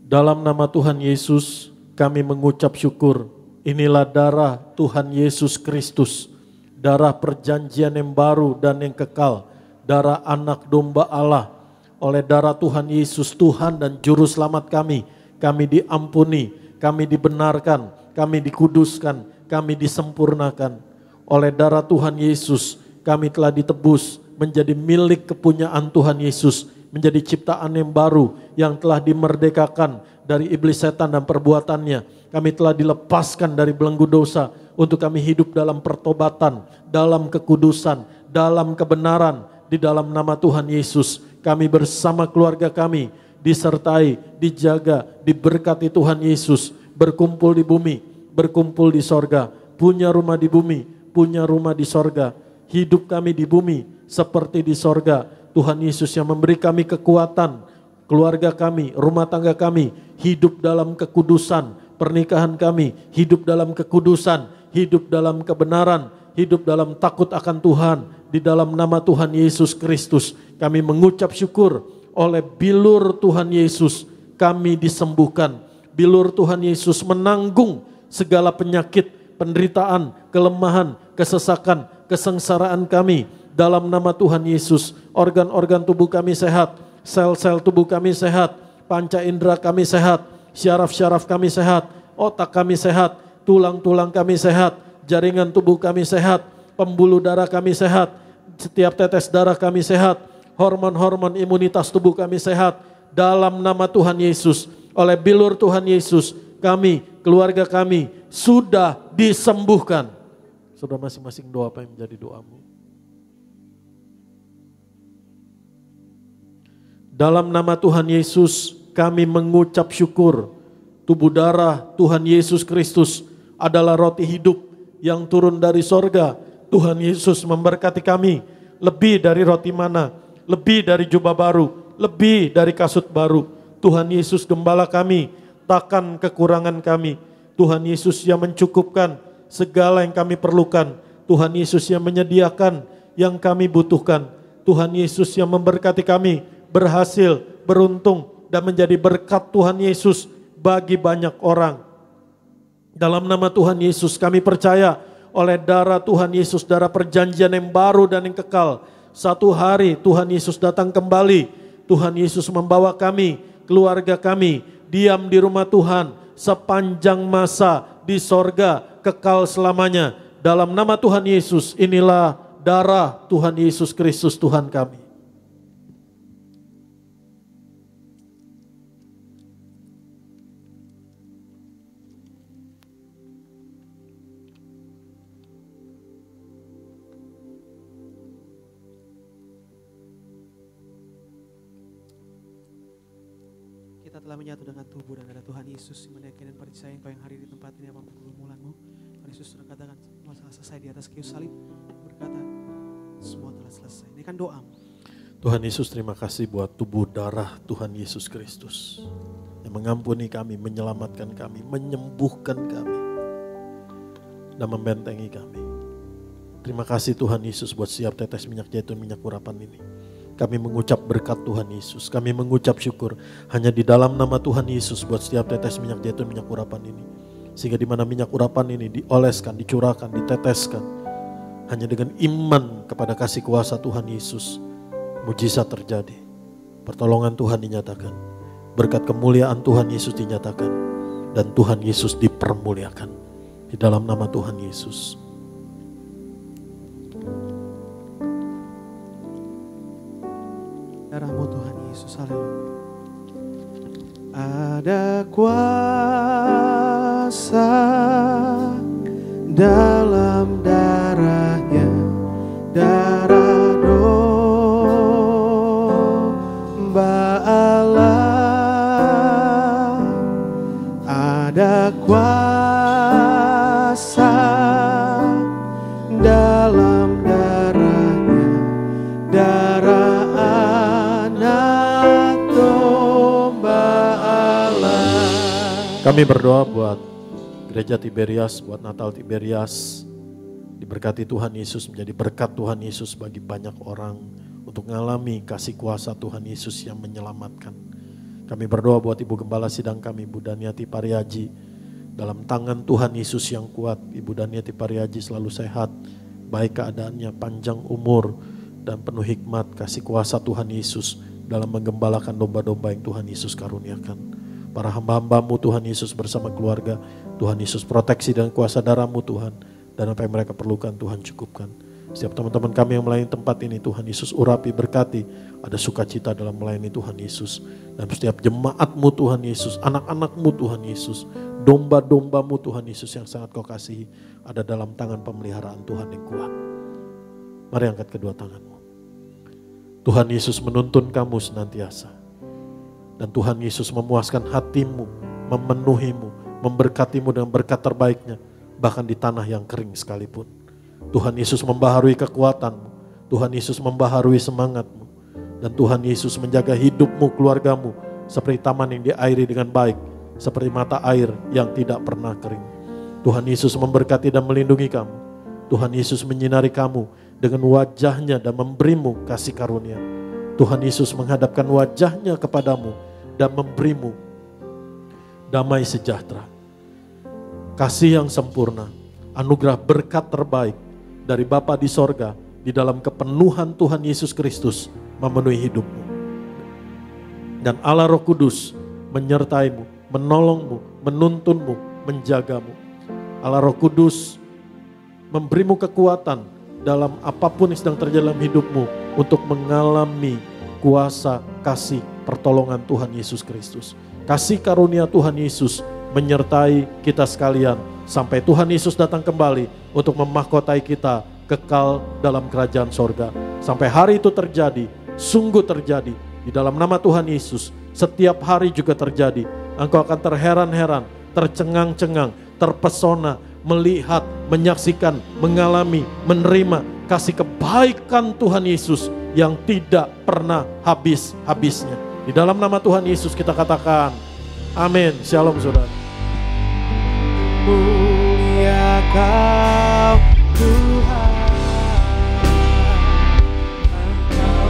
Dalam nama Tuhan Yesus kami mengucap syukur. Inilah darah Tuhan Yesus Kristus. Darah perjanjian yang baru dan yang kekal. Darah anak domba Allah. Oleh darah Tuhan Yesus, Tuhan dan Juru Selamat kami diampuni, kami dibenarkan, kami dikuduskan, kami disempurnakan. Oleh darah Tuhan Yesus kami telah ditebus menjadi milik kepunyaan Tuhan Yesus, menjadi ciptaan yang baru yang telah dimerdekakan dari iblis setan dan perbuatannya. Kami telah dilepaskan dari belenggu dosa untuk kami hidup dalam pertobatan, dalam kekudusan, dalam kebenaran. Di dalam nama Tuhan Yesus kami bersama keluarga kami disertai, dijaga, diberkati Tuhan Yesus, berkumpul di bumi, berkumpul di sorga, punya rumah di bumi, punya rumah di sorga. Hidup kami di bumi seperti di sorga. Tuhan Yesus yang memberi kami kekuatan, keluarga kami, rumah tangga kami, hidup dalam kekudusan, pernikahan kami, hidup dalam kekudusan, hidup dalam kebenaran, hidup dalam takut akan Tuhan. Di dalam nama Tuhan Yesus Kristus kami mengucap syukur. Oleh bilur Tuhan Yesus kami disembuhkan. Bilur Tuhan Yesus menanggung segala penyakit, penderitaan, kelemahan, kesesakan, kesengsaraan kami. Dalam nama Tuhan Yesus, organ-organ tubuh kami sehat, sel-sel tubuh kami sehat, panca indera kami sehat, syaraf-syaraf kami sehat, otak kami sehat, tulang-tulang kami sehat, jaringan tubuh kami sehat, pembuluh darah kami sehat, setiap tetes darah kami sehat, hormon-hormon imunitas tubuh kami sehat. Dalam nama Tuhan Yesus, oleh bilur Tuhan Yesus, kami, keluarga kami sudah disembuhkan. Saudara masing-masing doa apa yang menjadi doamu? Dalam nama Tuhan Yesus kami mengucap syukur. Tubuh darah Tuhan Yesus Kristus adalah roti hidup yang turun dari sorga. Tuhan Yesus memberkati kami lebih dari roti mana, lebih dari jubah baru, lebih dari kasut baru. Tuhan Yesus gembala kami, takkan kekurangan kami. Tuhan Yesus yang mencukupkan segala yang kami perlukan. Tuhan Yesus yang menyediakan yang kami butuhkan. Tuhan Yesus yang memberkati kami berhasil, beruntung, dan menjadi berkat Tuhan Yesus bagi banyak orang. Dalam nama Tuhan Yesus kami percaya oleh darah Tuhan Yesus, darah perjanjian yang baru dan yang kekal. Satu hari Tuhan Yesus datang kembali. Tuhan Yesus membawa kami, keluarga kami, diam di rumah Tuhan sepanjang masa di sorga, kekal selamanya. Dalam nama Tuhan Yesus, inilah darah Tuhan Yesus Kristus Tuhan kami. Kita telah menyatu dengan tubuh dan darah Tuhan Yesus, yang meyakini dan percaya Engkau yang hadir di tempat ini apapun pergumulanmu. Tuhan Yesus sudah katakan masalah selesai di atas kayu salib, berkata semua telah selesai. Ini kan doamu. Tuhan Yesus, terima kasih buat tubuh darah Tuhan Yesus Kristus yang mengampuni kami, menyelamatkan kami, menyembuhkan kami, dan membentengi kami. Terima kasih Tuhan Yesus buat setiap tetes minyak zaitun, minyak urapan ini. Kami mengucap berkat Tuhan Yesus. Kami mengucap syukur hanya di dalam nama Tuhan Yesus buat setiap tetes minyak zaitun, minyak urapan ini. Sehingga di mana minyak urapan ini dioleskan, dicurahkan, diteteskan. Hanya dengan iman kepada kasih kuasa Tuhan Yesus, mujizat terjadi. Pertolongan Tuhan dinyatakan. Berkat kemuliaan Tuhan Yesus dinyatakan. Dan Tuhan Yesus dipermuliakan. Di dalam nama Tuhan Yesus. Darahmu Tuhan Yesus, haleluya. Ada kuasa dalam darahnya, darah domba Allah. Ada kuasa dalam darahnya, darah Kami berdoa buat Gereja Tiberias, buat Natal Tiberias. Diberkati Tuhan Yesus, menjadi berkat Tuhan Yesus bagi banyak orang untuk mengalami kasih kuasa Tuhan Yesus yang menyelamatkan. Kami berdoa buat Ibu Gembala Sidang kami, Ibu Daniati Pariaji. Dalam tangan Tuhan Yesus yang kuat, Ibu Daniati Pariaji selalu sehat, baik keadaannya, panjang umur, dan penuh hikmat kasih kuasa Tuhan Yesus dalam menggembalakan domba-domba yang Tuhan Yesus karuniakan. Para hamba-hambamu Tuhan Yesus bersama keluarga, Tuhan Yesus proteksi dengan kuasa darah-Mu Tuhan. Dan apa yang mereka perlukan Tuhan cukupkan. Setiap teman-teman kami yang melayani tempat ini Tuhan Yesus urapi, berkati. Ada sukacita dalam melayani Tuhan Yesus. Dan setiap jemaat-Mu Tuhan Yesus, anak-anak-Mu Tuhan Yesus, domba-domba-Mu Tuhan Yesus yang sangat Kau kasihi, ada dalam tangan pemeliharaan Tuhan yang kuat. Mari angkat kedua tanganmu. Tuhan Yesus menuntun kamu senantiasa. Dan Tuhan Yesus memuaskan hatimu, memenuhimu, memberkatimu dengan berkat terbaiknya, bahkan di tanah yang kering sekalipun. Tuhan Yesus membaharui kekuatanmu, Tuhan Yesus membaharui semangatmu, dan Tuhan Yesus menjaga hidupmu, keluargamu, seperti taman yang diairi dengan baik, seperti mata air yang tidak pernah kering. Tuhan Yesus memberkati dan melindungi kamu. Tuhan Yesus menyinari kamu dengan wajahnya dan memberimu kasih karunia. Tuhan Yesus menghadapkan wajahnya kepadamu dan memberimu damai sejahtera, kasih yang sempurna, anugerah berkat terbaik dari Bapa di sorga di dalam kepenuhan Tuhan Yesus Kristus memenuhi hidupmu. Dan Allah Roh Kudus menyertaimu, menolongmu, menuntunmu, menjagamu. Allah Roh Kudus memberimu kekuatan dalam apapun yang sedang terjadi dalam hidupmu untuk mengalami kuasa, kasih, pertolongan Tuhan Yesus Kristus. Kasih karunia Tuhan Yesus menyertai kita sekalian sampai Tuhan Yesus datang kembali untuk memahkotai kita kekal dalam kerajaan sorga. Sampai hari itu terjadi, sungguh terjadi. Di dalam nama Tuhan Yesus, setiap hari juga terjadi. Engkau akan terheran-heran, tercengang-cengang, terpesona, melihat, menyaksikan, mengalami, menerima kasih kebaikan Tuhan Yesus yang tidak pernah habis-habisnya. Di dalam nama Tuhan Yesus kita katakan, amin. Shalom saudara. Mulia Kau Tuhan, Engkau